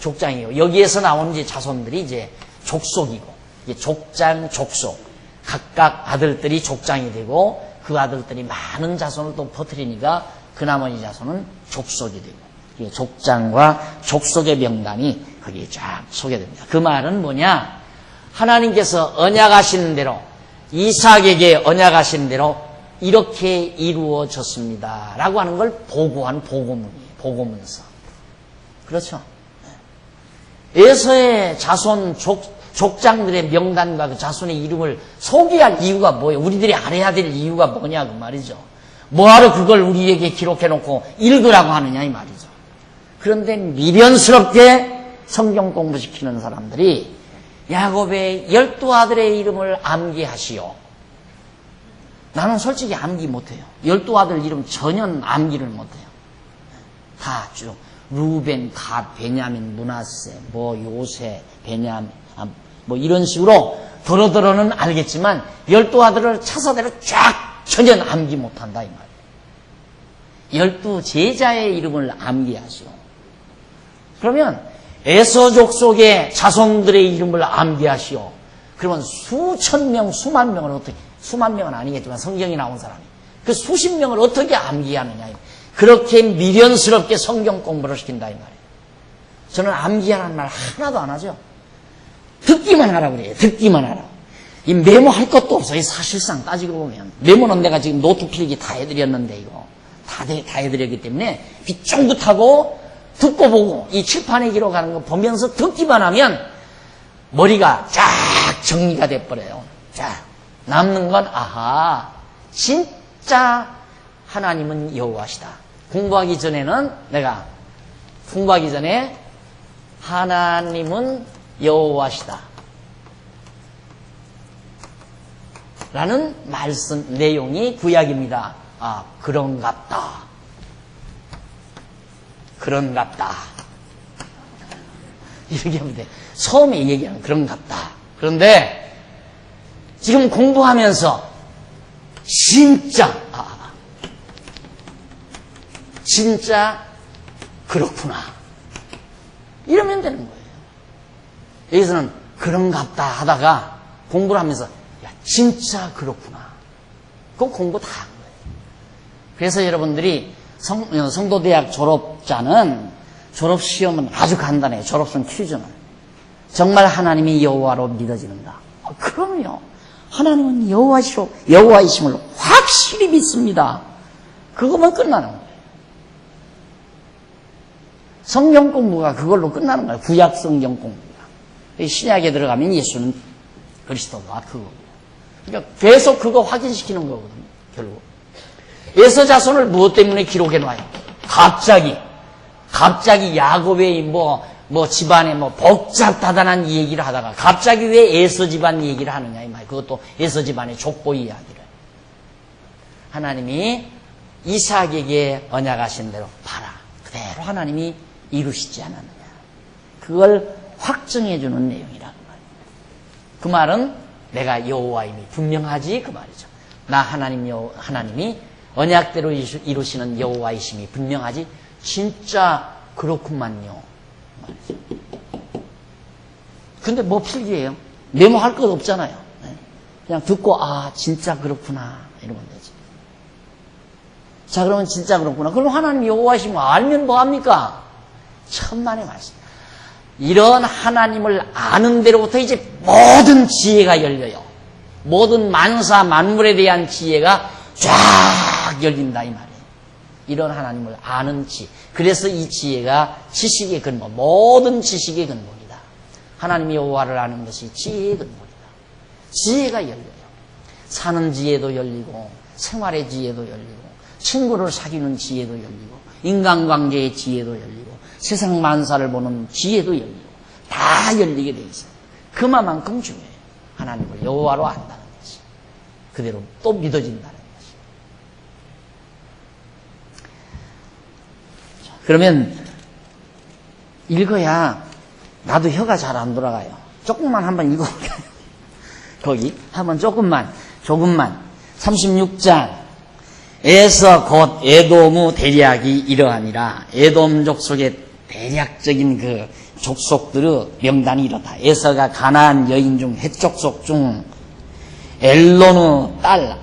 족장이에요. 여기에서 나오는 이제 자손들이 이제 족속이고, 이게 족장, 족속. 각각 아들들이 족장이 되고 그 아들들이 많은 자손을 또 퍼뜨리니까 그 나머지 자손은 족속이 되고 족장과 족속의 명단이 거기에 쫙 소개됩니다. 그 말은 뭐냐? 하나님께서 언약하신 대로 이삭에게 언약하신 대로 이렇게 이루어졌습니다 라고 하는 걸 보고한 보고문이에요. 보고문서. 그렇죠? 에서의 자손 족장들의 명단과 그 자손의 이름을 소개할 이유가 뭐예요? 우리들이 알아야 될 이유가 뭐냐고 말이죠. 뭐하러 그걸 우리에게 기록해놓고 읽으라고 하느냐 이 말이죠. 그런데 미련스럽게 성경 공부시키는 사람들이 야곱의 12아들의 이름을 암기하시오. 나는 솔직히 암기 못해요. 12아들 이름 전혀 암기를 못해요. 다 쭉 루벤, 갓, 베냐민, 므낫세, 뭐 요새, 베냐민 뭐 이런 식으로 더러더러는 알겠지만 12아들을 차서대로 쫙 전혀 암기 못한다 이 말이에요. 12제자의 이름을 암기하시오. 그러면 에서족 속의 자손들의 이름을 암기하시오. 그러면 수천 명, 수만 명을 어떻게, 수만 명은 아니겠지만 성경이 나온 사람이 그 수십 명을 어떻게 암기하느냐. 그렇게 미련스럽게 성경 공부를 시킨다 이 말이에요. 저는 암기하라는 말 하나도 안 하죠. 듣기만 하라고 그래요. 듣기만 하라고. 이 메모할 것도 없어요. 사실상 따지고 보면. 메모는 내가 지금 노트 필기 다 해드렸는데 이거 다 해드렸기 때문에 빗쫑긋하고 듣고 보고 이 칠판에 기록하는 거 보면서 듣기만 하면 머리가 쫙 정리가 돼버려요. 자, 남는 건 아하, 진짜 하나님은 여호와시다. 공부하기 전에 하나님은 여호와시다 라는 말씀 내용이 구약입니다. 아, 그런갑다. 이렇게 하면 돼. 처음에 얘기하는 그런갑다. 그런데 지금 공부하면서 진짜 그렇구나 이러면 되는 거예요. 여기서는 그런갑다 하다가 공부를 하면서 야, 진짜 그렇구나. 그건 공부 다 한 거예요. 그래서 여러분들이 성도대학 졸업자는 졸업시험은 아주 간단해요. 졸업시험 퀴즈는. 정말 하나님이 여호와로 믿어지는가? 그럼요. 하나님은 여호와이심을 확실히 믿습니다. 그거만 끝나는 거예요. 성경 공부가 그걸로 끝나는 거예요. 구약 성경 공부가. 신약에 들어가면 예수는 그리스도가 그거고. 그러니까 계속 그거 확인시키는 거거든요. 결국. 에서자손을 무엇 때문에 기록해 놔요? 갑자기 야곱의 집안에 복잡다단한 얘기를 하다가 갑자기 왜 에서 집안 얘기를 하느냐 이 말. 그것도 에서 집안의 족보 이야기를. 하나님이 이삭에게 언약하신 대로 봐라. 그대로 하나님이 이루시지 않았느냐. 그걸 확증해주는 내용이라는 말입니다. 그 말은 내가 여호와임이 분명하지 그 말이죠. 나 하나님이 언약대로 이루시는 여호와이심이 분명하지 진짜 그렇구만요. 근데 뭐 필기예요? 메모할 것 없잖아요. 그냥 듣고 진짜 그렇구나 이러면 되지. 자, 그러면 진짜 그렇구나. 그럼 하나님 여호와이심을 알면 뭐합니까? 천만의 말씀. 이런 하나님을 아는 데로부터 이제 모든 지혜가 열려요. 모든 만사 만물에 대한 지혜가 쫙 열린다 이 말이에요. 이런 하나님을 아는 지혜. 그래서 이 지혜가 지식의 근본, 모든 지식의 근본이다. 하나님의 여호와를 아는 것이 지혜의 근본이다. 지혜가 열려요. 사는 지혜도 열리고 생활의 지혜도 열리고 친구를 사귀는 지혜도 열리고 인간관계의 지혜도 열리고 세상 만사를 보는 지혜도 열리고 다 열리게 돼 있어요. 그만큼 중요해요. 하나님을 여호와로 안다는 것이. 그대로 또 믿어진다는 것이. 그러면 읽어야 나도 혀가 잘 안 돌아가요. 조금만 한번 읽어볼까요? 거기 한번 조금만 36장 에서 곧 에돔의 대략이 이러하니라. 에돔 족속의 대략적인 그 족속들의 명단이 이렇다. 에서가 가나안 여인 중 헷족속 중 엘론의 딸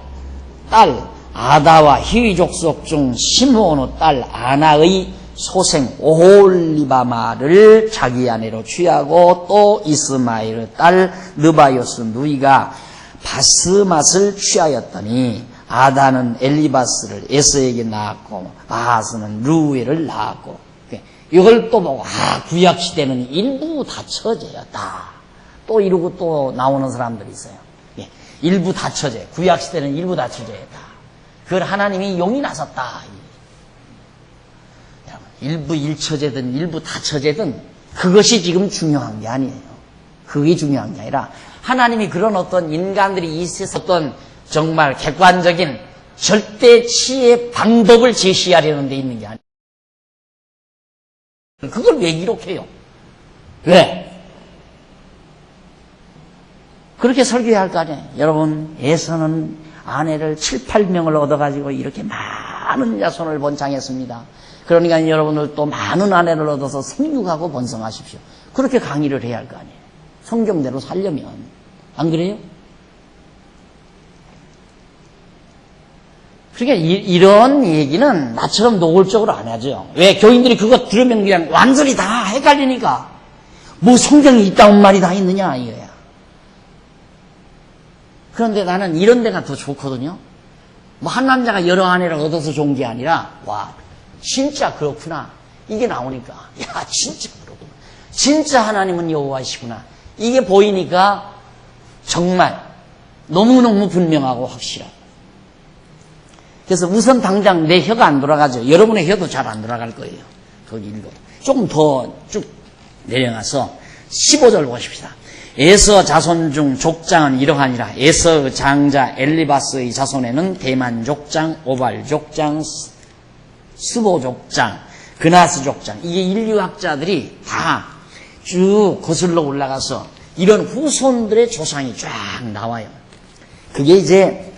아다와 히위 족속 중 시므온의 딸 아나의 소생 오홀리바마를 자기 아내로 취하고 또 이스마엘의 딸 느바요스 누이가 바스맛을 취하였더니 아다는 엘리바스를 에서에게 낳았고 바하스는 루엘을 낳았고. 이걸 또 보고 구약시대는 일부 다처제였다. 또 이러고 또 나오는 사람들이 있어요. 일부 다처제. 구약시대는 일부 다처제였다. 그걸 하나님이 용이 나섰다. 일부 일처제든 일부 다처제든 그것이 지금 중요한 게 아니에요. 그게 중요한 게 아니라 하나님이 그런 어떤 인간들이 이 세상 어떤 정말 객관적인 절대치의 방법을 제시하려는 데 있는 게 아니에요. 그걸 왜 기록해요? 왜? 그렇게 설교해야 할 거 아니에요. 여러분, 에서는 아내를 7, 8명을 얻어가지고 이렇게 많은 자손을 번창했습니다. 그러니까 여러분들 또 많은 아내를 얻어서 생육하고 번성하십시오. 그렇게 강의를 해야 할 거 아니에요. 성경대로 살려면. 안 그래요? 그러니까 이런 얘기는 나처럼 노골적으로 안 하죠. 왜? 교인들이 그거 들으면 그냥 완전히 다 헷갈리니까. 뭐 성경이 있다는 말이 다 있느냐 이거야. 그런데 나는 이런 데가 더 좋거든요. 뭐 한 남자가 여러 아내를 얻어서 좋은 게 아니라 와 진짜 그렇구나. 이게 나오니까 야 진짜 그렇구나. 진짜 하나님은 여호와시구나. 이게 보이니까 정말 너무너무 분명하고 확실하고. 그래서 우선 당장 내 혀가 안 돌아가죠. 여러분의 혀도 잘 안 돌아갈 거예요. 거기 읽어도. 조금 더 쭉 내려가서 15절 보십시다. 에서 자손 중 족장은 이러하니라. 에서의 장자 엘리바스의 자손에는 대만 족장, 오발 족장, 스보 족장, 그나스 족장. 이게 인류학자들이 다 쭉 거슬러 올라가서 이런 후손들의 조상이 쫙 나와요. 그게 이제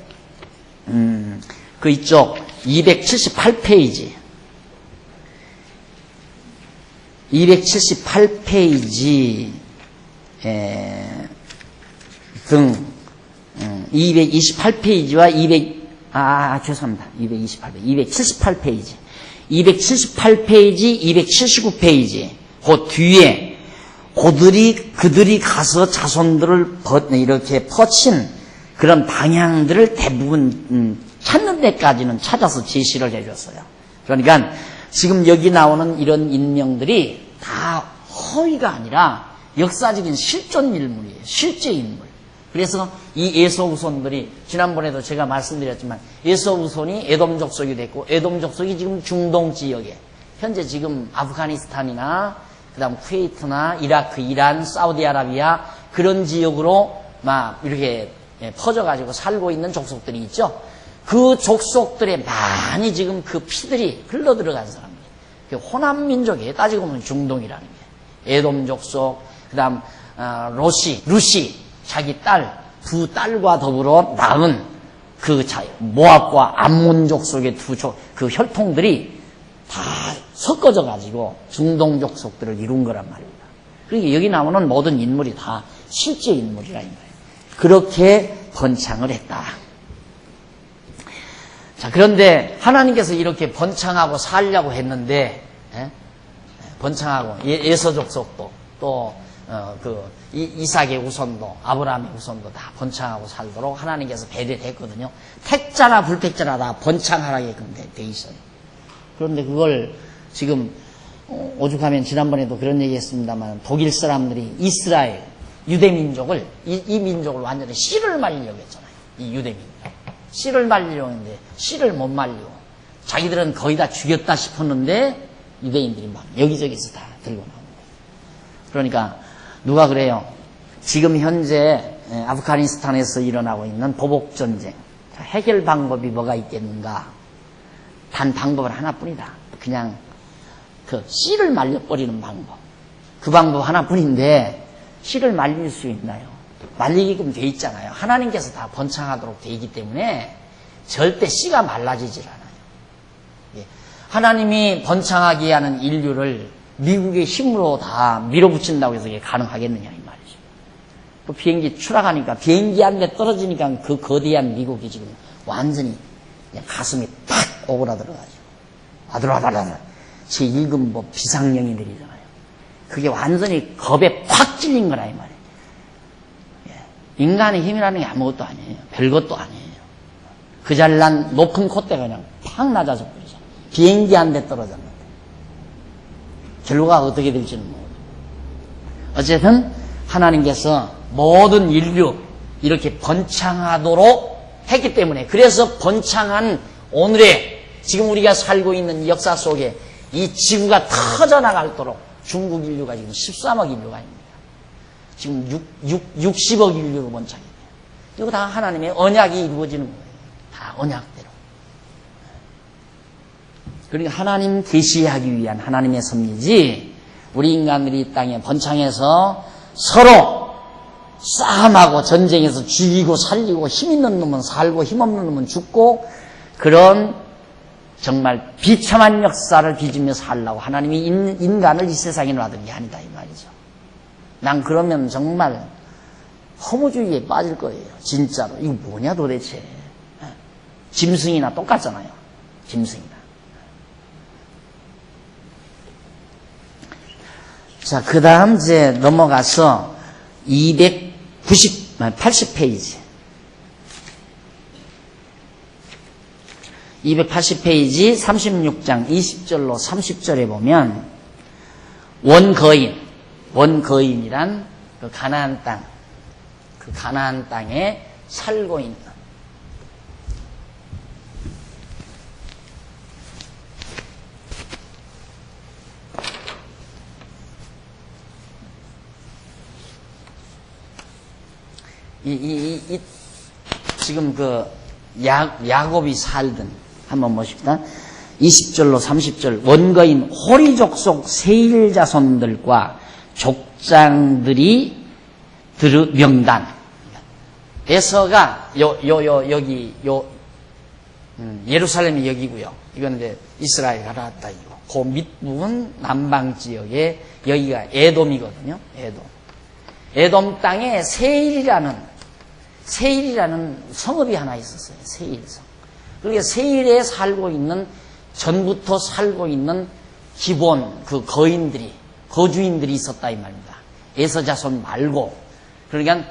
그 이쪽 278페이지 278페이지 등 228페이지와 죄송합니다. 278페이지 278페이지 279페이지 그 뒤에 그들이 가서 자손들을 이렇게 퍼친 그런 방향들을 대부분 찾는 데까지는 찾아서 제시를 해줬어요. 그러니까 지금 여기 나오는 이런 인명들이 다 허위가 아니라 역사적인 실존 인물이에요. 실제 인물. 그래서 이 에서 후손들이 지난번에도 제가 말씀드렸지만 에서 후손이 에돔 족속이 됐고 에돔 족속이 지금 중동 지역에 현재 지금 아프가니스탄이나 그다음 쿠웨이트나 이라크, 이란, 사우디아라비아 그런 지역으로 막 이렇게 퍼져가지고 살고 있는 족속들이 있죠. 그 족속들에 많이 지금 그 피들이 흘러들어간 사람들. 호남민족이에요. 따지고 보면 중동이라는 게. 에돔 족속, 그 다음, 루시, 자기 두 딸과 더불어 낳은 모압과 암몬 족속의 그 혈통들이 다 섞어져 가지고 중동 족속들을 이룬 거란 말입니다. 그러니까 여기 나오는 모든 인물이 다 실제 인물이라 이 말이에요. 그렇게 번창을 했다. 자, 그런데 하나님께서 이렇게 번창하고 살려고 했는데, 번창하고 에서 족속도 또 이삭의 후손도 아브라함의 후손도 다 번창하고 살도록 하나님께서 배려했거든요. 택자나 불택자나 다 번창하라게끔 돼 있어요. 그런데 그걸 지금 오죽하면 지난번에도 그런 얘기했습니다만 독일 사람들이 이스라엘 유대민족을 이 민족을 완전히 씨를 말리려고 했잖아요. 이 유대민족 씨를 말리려고 했는데 씨를 못 말리고 자기들은 거의 다 죽였다 싶었는데 유대인들이 막 여기저기서 다 들고 나옵니다. 그러니까 누가 그래요? 지금 현재 아프가니스탄에서 일어나고 있는 보복전쟁 해결 방법이 뭐가 있겠는가? 단 방법은 하나뿐이다. 그냥 그 씨를 말려버리는 방법. 그 방법 하나뿐인데 씨를 말릴 수 있나요? 말리게끔 돼 있잖아요. 하나님께서 다 번창하도록 돼 있기 때문에 절대 씨가 말라지질 않아요. 예. 하나님이 번창하게 하는 인류를 미국의 힘으로 다 밀어붙인다고 해서 이게 가능하겠느냐 이 말이죠. 또 비행기 추락하니까 비행기 한 대 떨어지니까 그 거대한 미국이 지금 완전히 그냥 가슴이 탁 오그라들어가지고 아들아들아들 제1급 뭐 비상령이 내리잖아요. 그게 완전히 겁에 팍 찔린 거라 이 말이에요. 예. 인간의 힘이라는 게 아무것도 아니에요. 별것도 아니에요. 그 잘난 높은 콧대가 그냥 팍 낮아져 버리죠. 비행기 한 대 떨어졌는데 결과가 어떻게 될지는 모르죠. 어쨌든 하나님께서 모든 인류 이렇게 번창하도록 했기 때문에 그래서 번창한 오늘의 지금 우리가 살고 있는 역사 속에 이 지구가 터져나갈도록 중국 인류가 지금 13억 인류가 있습니다. 지금 60억 인류로 번창해요. 이거 다 하나님의 언약이 이루어지는 거예요. 다 언약대로. 그러니까 하나님 계시하기 위한 하나님의 섭리지 우리 인간들이 이 땅에 번창해서 서로 싸움하고 전쟁에서 죽이고 살리고 힘 있는 놈은 살고 힘 없는 놈은 죽고 그런 정말 비참한 역사를 빚으며 살라고 하나님이 인간을 이 세상에 놔둔 게 아니다 이 말이죠. 난 그러면 정말 허무주의에 빠질 거예요. 진짜로. 이거 뭐냐 도대체. 짐승이나 똑같잖아요. 짐승이나. 자, 그 다음 이제 넘어가서 80페이지. 280페이지 36장 20절로 30절에 보면 원거인이란 그 가나안 땅에 살고 있는 지금 그 야곱이 살던 한번 보십시다. 20절로 30절 원거인 호리족속 세일 자손들과 족장들이 명단. 에서가 여기 예루살렘이 여기고요. 이건 이제 이스라엘 가라다 이거. 그 밑부분 남방 지역에 여기가 에돔이거든요. 에돔 땅에 세일이라는 성읍이 하나 있었어요. 세일성. 그러니까 세일에 전부터 살고 있는 기본 그 거주인들이 있었다 이 말입니다. 에서 자손 말고. 그러니까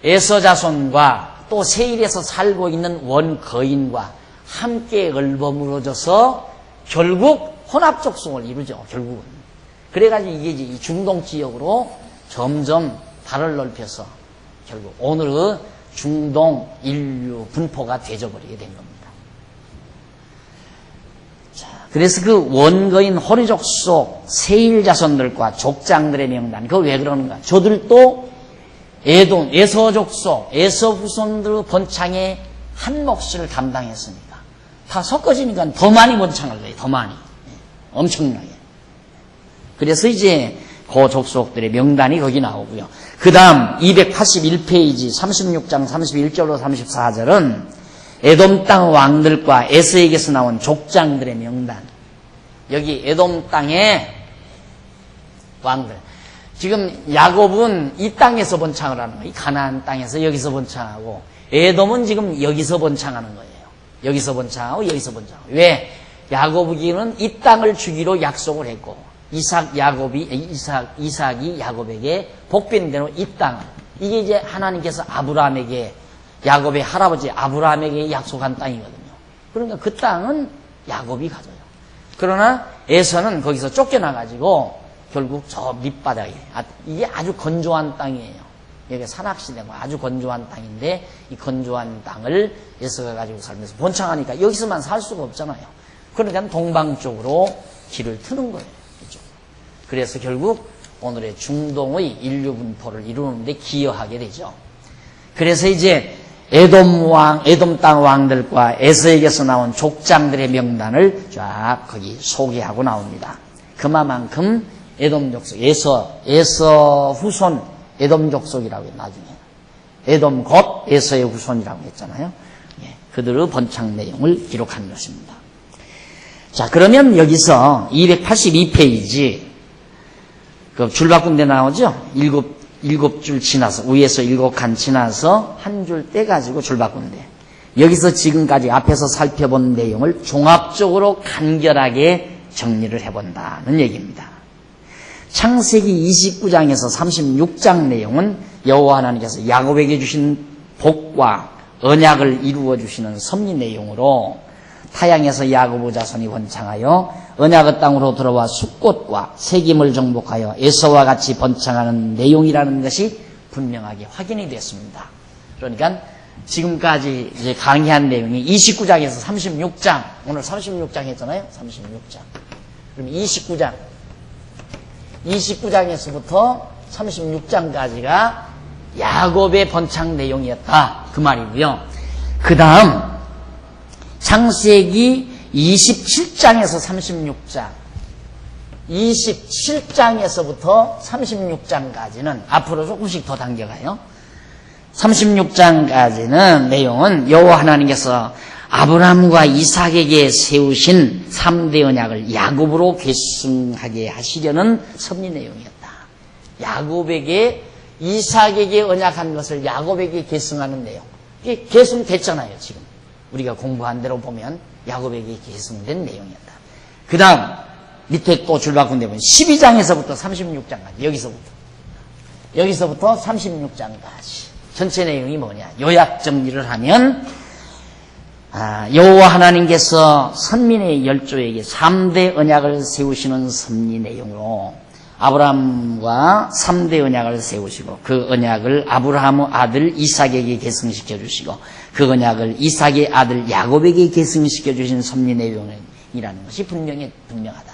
에서 자손과 또 세일에서 살고 있는 원거인과 함께 얼버무려져서 결국 혼합족속을 이루죠. 결국은. 그래가지고 이게 이제 이 중동 지역으로 점점 발을 넓혀서 결국 오늘의 중동 인류 분포가 되어버리게 된 겁니다. 자, 그래서 그 원거인 호리족 속 세일 자손들과 족장들의 명단, 그거 왜 그러는가? 저들도 에서족 속, 에서 후손들의 번창에 한 몫을 담당했으니까. 다 섞어지니까 더 많이 번창할 거예요. 더 많이. 엄청나게. 그래서 이제 그 족속들의 명단이 거기 나오고요. 그 다음 281페이지 36장 31절로 34절은 에돔 땅 왕들과 에서에게서 나온 족장들의 명단. 여기 에돔 땅의 왕들. 지금 야곱은 이 땅에서 번창을 하는 거예요. 이 가나안 땅에서 여기서 번창하고, 에돔은 지금 여기서 번창하는 거예요. 여기서 번창하고 여기서 번창하고. 왜? 야곱에게는 이 땅을 주기로 약속을 했고, 이삭이 야곱에게 복된 대로 이 땅을, 이게 이제 하나님께서 아브라함에게, 야곱의 할아버지 아브라함에게 약속한 땅이거든요. 그러니까 그 땅은 야곱이 가져요. 그러나 에서는 거기서 쫓겨나가지고 결국 저 밑바닥에, 이게 아주 건조한 땅이에요. 여기가 산악시대고 아주 건조한 땅인데, 이 건조한 땅을 에서가 가지고 살면서 번창하니까 여기서만 살 수가 없잖아요. 그러니까 동방 쪽으로 길을 트는 거예요. 이쪽. 그래서 결국 오늘의 중동의 인류 분포를 이루는데 기여하게 되죠. 그래서 이제 에돔 땅 왕들과 에서에게서 나온 족장들의 명단을 쫙 거기 소개하고 나옵니다. 그만큼 에돔 족속, 에서 후손, 에돔 족속이라고 해요, 나중에. 에돔 곧 에서의 후손이라고 했잖아요. 예, 그들의 번창 내용을 기록한 것입니다. 자, 그러면 여기서 282페이지, 그 줄 바꾼 데 나오죠? 일곱 줄 지나서, 위에서 7칸 지나서 한 줄 떼가지고 줄 바꾼 데. 여기서 지금까지 앞에서 살펴본 내용을 종합적으로 간결하게 정리를 해본다는 얘기입니다. 창세기 29장에서 36장 내용은 여호와 하나님께서 야곱에게 주신 복과 언약을 이루어 주시는 섭리 내용으로, 타양에서 야곱의 자손이 번창하여 언약의 땅으로 들어와 숫꽃과 세김을 정복하여 에서와 같이 번창하는 내용이라는 것이 분명하게 확인이 됐습니다. 그러니까 지금까지 이제 강의한 내용이 29장에서 36장, 오늘 36장 했잖아요. 36장. 그럼 29장에서부터 36장까지가 야곱의 번창 내용이었다, 그 말이고요. 그 다음 창세기 27장에서 36장, 27장에서부터 36장까지는 앞으로 조금씩 더 당겨가요. 36장까지는 내용은 여호와 하나님께서 아브라함과 이삭에게 세우신 3대 언약을 야곱으로 계승하게 하시려는 섭리 내용이었다. 야곱에게, 이삭에게 언약한 것을 야곱에게 계승하는 내용. 이게 계승됐잖아요, 지금. 우리가 공부한 대로 보면 야곱에게 계승된 내용이었다. 그 다음 밑에 또 줄 바꾼 데 보면 12장에서부터 36장까지 여기서부터 36장까지 전체 내용이 뭐냐, 요약 정리를 하면 여호와 하나님께서 선민의 열조에게 3대 언약을 세우시는 섭리 내용으로 아브라함과 3대 언약을 세우시고 그 언약을 아브라함의 아들 이삭에게 계승시켜 주시고 그 언약을 이삭의 아들 야곱에게 계승시켜 주신 섭리 내용이라는 것이 분명하다.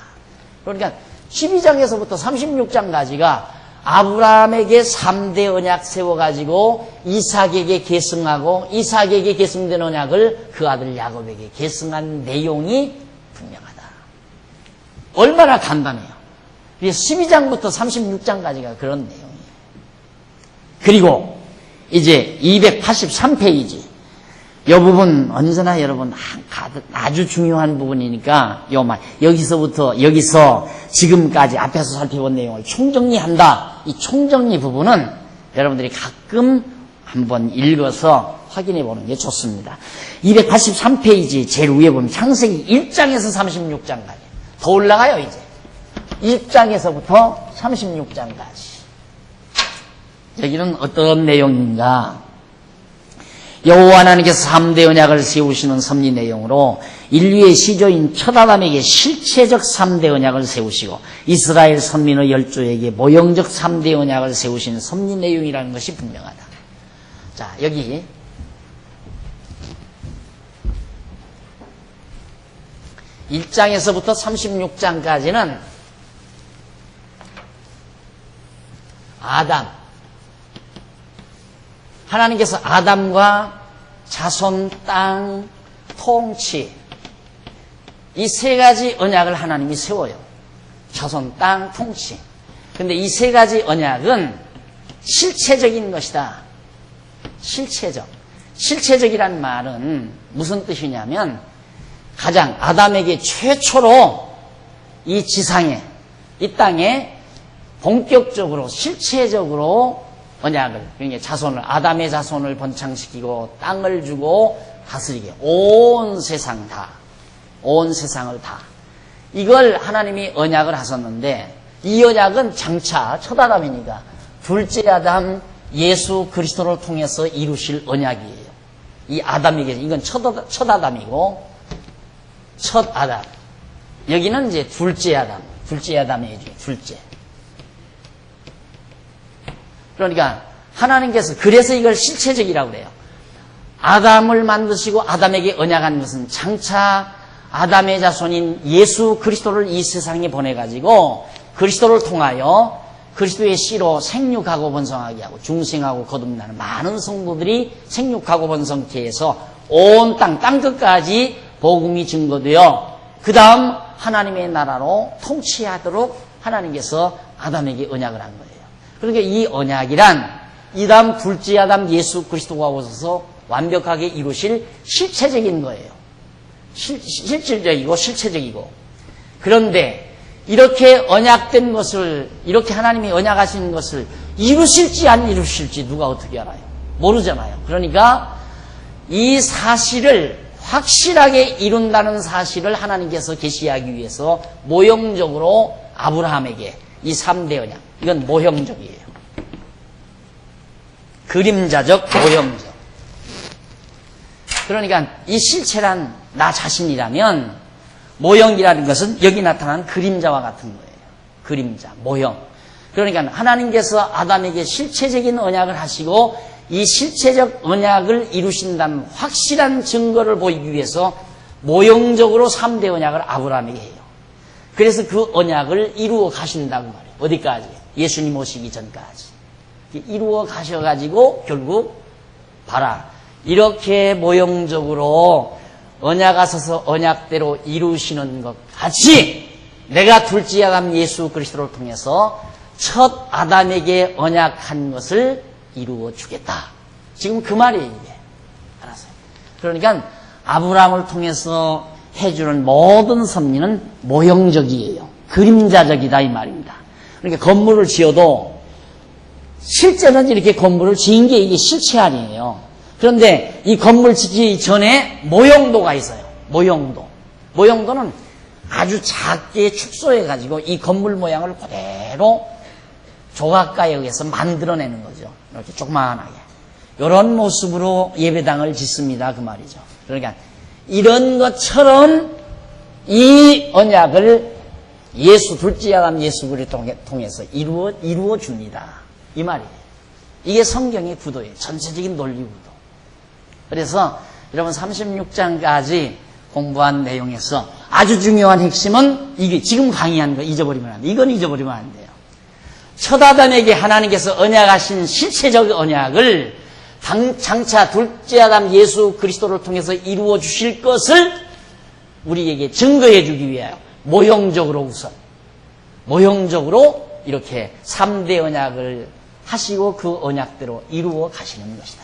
그러니까 12장에서부터 36장까지가 아브라함에게 3대 언약 세워가지고 이삭에게 계승하고 이삭에게 계승된 언약을 그 아들 야곱에게 계승한 내용이 분명하다. 얼마나 간단해요. 12장부터 36장까지가 그런 내용이에요. 그리고 이제 283페이지 이 부분 언제나 여러분 아주 중요한 부분이니까 여기서 지금까지 앞에서 살펴본 내용을 총정리한다. 이 총정리 부분은 여러분들이 가끔 한번 읽어서 확인해 보는 게 좋습니다. 283페이지 제일 위에 보면 창세기 1장에서 36장까지 더 올라가요. 이제 1장에서부터 36장까지 여기는 어떤 내용인가? 여호와 하나님께서 3대 언약을 세우시는 섭리 내용으로 인류의 시조인 첫 아담에게 실체적 3대 언약을 세우시고 이스라엘 선민의 열조에게 모형적 3대 언약을 세우시는 섭리 내용이라는 것이 분명하다. 자, 여기 (1장에서부터) (36장까지는) 아담, 하나님께서 아담과 자손, 땅, 통치 이 세 가지 언약을 하나님이 세워요. 자손, 땅, 통치. 근데 이 세 가지 언약은 실체적인 것이다. 실체적이란 말은 무슨 뜻이냐면 가장 아담에게 최초로 이 지상에, 이 땅에 본격적으로 실체적으로 언약을, 그러니까 아담의 자손을 번창시키고 땅을 주고 다스리게 온 세상을 다 이걸 하나님이 언약을 하셨는데 이 언약은 장차 첫 아담이니까 둘째 아담 예수 그리스도를 통해서 이루실 언약이에요. 이 아담에게 이건 첫 아담이고 첫 아담, 여기는 이제 둘째 아담이에요. 둘째. 그러니까 하나님께서 그래서 이걸 실체적이라고 그래요. 아담을 만드시고 아담에게 언약한 것은 장차 아담의 자손인 예수 그리스도를 이 세상에 보내가지고 그리스도를 통하여 그리스도의 씨로 생육하고 번성하게 하고 중생하고 거듭나는 많은 성도들이 생육하고 번성케 해서 온 땅 끝까지 복음이 증거되어 그 다음 하나님의 나라로 통치하도록 하나님께서 아담에게 언약을 한 거예요. 그러니까 이 언약이란 이 다음 둘째 아담 예수 그리스도가 오셔서 완벽하게 이루실 실체적인 거예요. 실질적이고 실체적이고. 그런데 이렇게 언약된 것을, 이렇게 하나님이 언약하신 것을 이루실지 안 이루실지 누가 어떻게 알아요? 모르잖아요. 그러니까 이 사실을 확실하게 이룬다는 사실을 하나님께서 계시하기 위해서 모형적으로 아브라함에게 이 3대 언약, 이건 모형적이에요. 그림자적, 모형적. 그러니까 이 실체란 나 자신이라면 모형이라는 것은 여기 나타난 그림자와 같은 거예요. 그림자, 모형. 그러니까 하나님께서 아담에게 실체적인 언약을 하시고 이 실체적 언약을 이루신다는 확실한 증거를 보이기 위해서 모형적으로 3대 언약을 아브라함에게 해요. 그래서 그 언약을 이루어 가신다고 말해요. 어디까지? 예수님 오시기 전까지. 이루어 가셔가지고 결국 봐라. 이렇게 모형적으로 언약하셔서 언약대로 이루시는 것 같이 내가 둘째 아담 예수 그리스도를 통해서 첫 아담에게 언약한 것을 이루어 주겠다. 지금 그 말이에요, 이게. 알았어요. 그러니까 아브라함을 통해서 해주는 모든 섭리는 모형적이에요. 그림자적이다 이 말입니다. 그러니까 건물을 지어도 실제는 이렇게 건물을 지은 게 이게 실체 아니에요. 그런데 이 건물 짓기 전에 모형도가 있어요. 모형도. 모형도는 아주 작게 축소해가지고 이 건물 모양을 그대로 조각가에 의해서 만들어내는 거죠. 이렇게 조그만하게. 이런 모습으로 예배당을 짓습니다. 그 말이죠. 그러니까 이런 것처럼 이 언약을 예수, 둘째 아담 예수 그리스도를 통해서 이루어 줍니다. 이 말이에요. 이게 성경의 구도예요. 전체적인 논리 구도. 그래서 여러분 36장까지 공부한 내용에서 아주 중요한 핵심은 이게 지금 강의한 거 잊어버리면 안 돼요. 이건 잊어버리면 안 돼요. 첫 아담에게 하나님께서 언약하신 실체적 언약을 장차 둘째 아담 예수 그리스도를 통해서 이루어 주실 것을 우리에게 증거해 주기 위하여 모형적으로 우선 모형적으로 이렇게 3대 언약을 하시고 그 언약대로 이루어 가시는 것이다.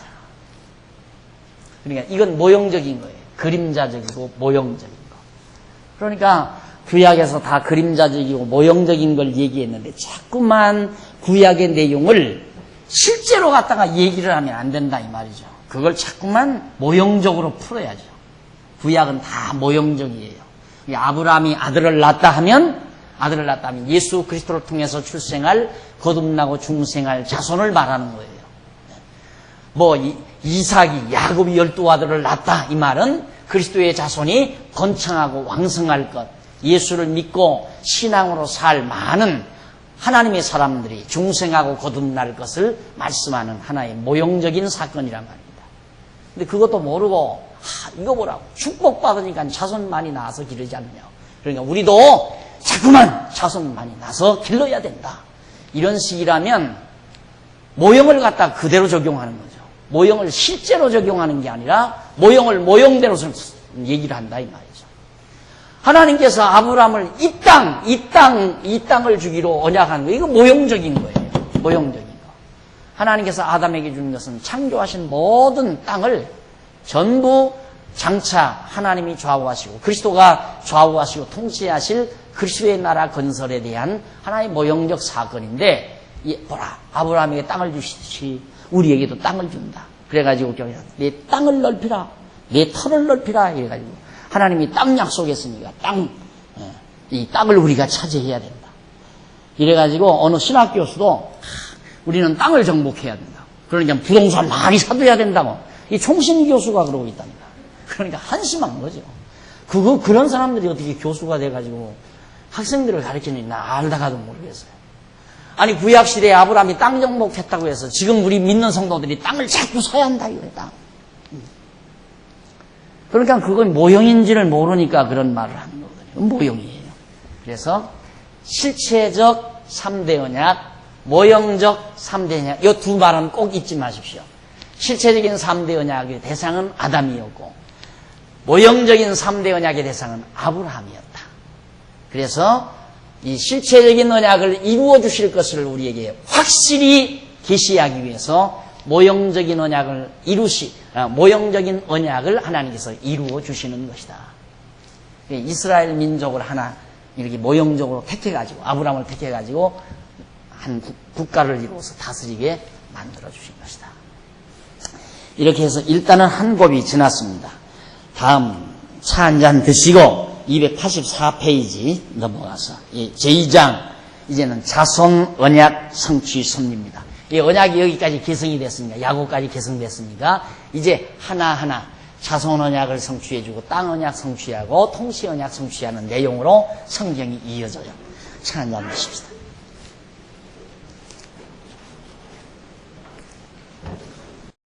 그러니까 이건 모형적인 거예요. 그림자적이고 모형적인 거. 그러니까 구약에서 다 그림자적이고 모형적인 걸 얘기했는데 자꾸만 구약의 내용을 실제로 갖다가 얘기를 하면 안 된다 이 말이죠. 그걸 자꾸만 모형적으로 풀어야죠. 구약은 다 모형적이에요. 아브라함이 아들을 낳았다 하면 예수 그리스도를 통해서 출생할 거듭나고 중생할 자손을 말하는 거예요. 뭐 이삭이 야곱이 12아들을 낳았다 이 말은 그리스도의 자손이 번창하고 왕성할 것, 예수를 믿고 신앙으로 살 많은 하나님의 사람들이 중생하고 거듭날 것을 말씀하는 하나의 모형적인 사건이란 말입니다. 근데 그것도 모르고 이거 보라고 축복받으니까 자손 많이 낳아서 기르지 않느냐. 그러니까 우리도 자꾸만 자손 많이 낳아서 길러야 된다. 이런 식이라면 모형을 갖다 그대로 적용하는 거죠. 모형을 실제로 적용하는 게 아니라 모형을 모형대로 얘기를 한다 이 말이죠. 하나님께서 아브라함을 이 땅을 주기로 언약한 거 이거 모형적인 거예요. 모형적인 거. 하나님께서 아담에게 준 것은 창조하신 모든 땅을 전부 장차 하나님이 좌우하시고 그리스도가 좌우하시고 통치하실 그리스도의 나라 건설에 대한 하나의 모형적 사건인데 보라 아브라함에게 땅을 주시듯이 우리에게도 땅을 준다. 그래가지고 내 땅을 넓히라. 내 터를 넓히라. 이래가지고 하나님이 땅 약속했으니까 이 땅을 우리가 차지해야 된다. 이래가지고 어느 신학 교수도 우리는 땅을 정복해야 된다. 그러니까 부동산 많이 사둬야 된다고. 이 총신 교수가 그러고 있답니다. 그러니까 한심한 거죠. 그런 사람들이 어떻게 교수가 돼가지고 학생들을 가르치는지 나 알다가도 모르겠어요. 아니 구약시대에 아브라함이 땅 정복했다고 해서 지금 우리 믿는 성도들이 땅을 자꾸 사야 한다 이거예요. 땅. 그러니까 그건 모형인지를 모르니까 그런 말을 하는 거거든요. 모형이에요. 그래서 실체적 3대 언약, 모형적 3대 언약 이 두 말은 꼭 잊지 마십시오. 실체적인 3대 언약의 대상은 아담이었고 모형적인 3대 언약의 대상은 아브라함이었다. 그래서 이 실체적인 언약을 이루어 주실 것을 우리에게 확실히 계시하기 위해서 모형적인 언약을 모형적인 언약을 하나님께서 이루어 주시는 것이다. 이스라엘 민족을 하나 이렇게 모형적으로 택해가지고 아브라함을 택해가지고 한 국가를 이루어서 다스리게 만들어 주신 것이다. 이렇게 해서 일단은 한 곱이 지났습니다. 다음 차 한 잔 드시고 284페이지 넘어가서 제2장 이제는 자손 언약 성취 섭리입니다. 이 언약이 여기까지 개성이 됐으니까 야곱까지 개성됐으니까 이제 하나하나 자손 언약을 성취해주고 땅 언약 성취하고 통치 언약 성취하는 내용으로 성경이 이어져요. 차 한 잔 드십시다.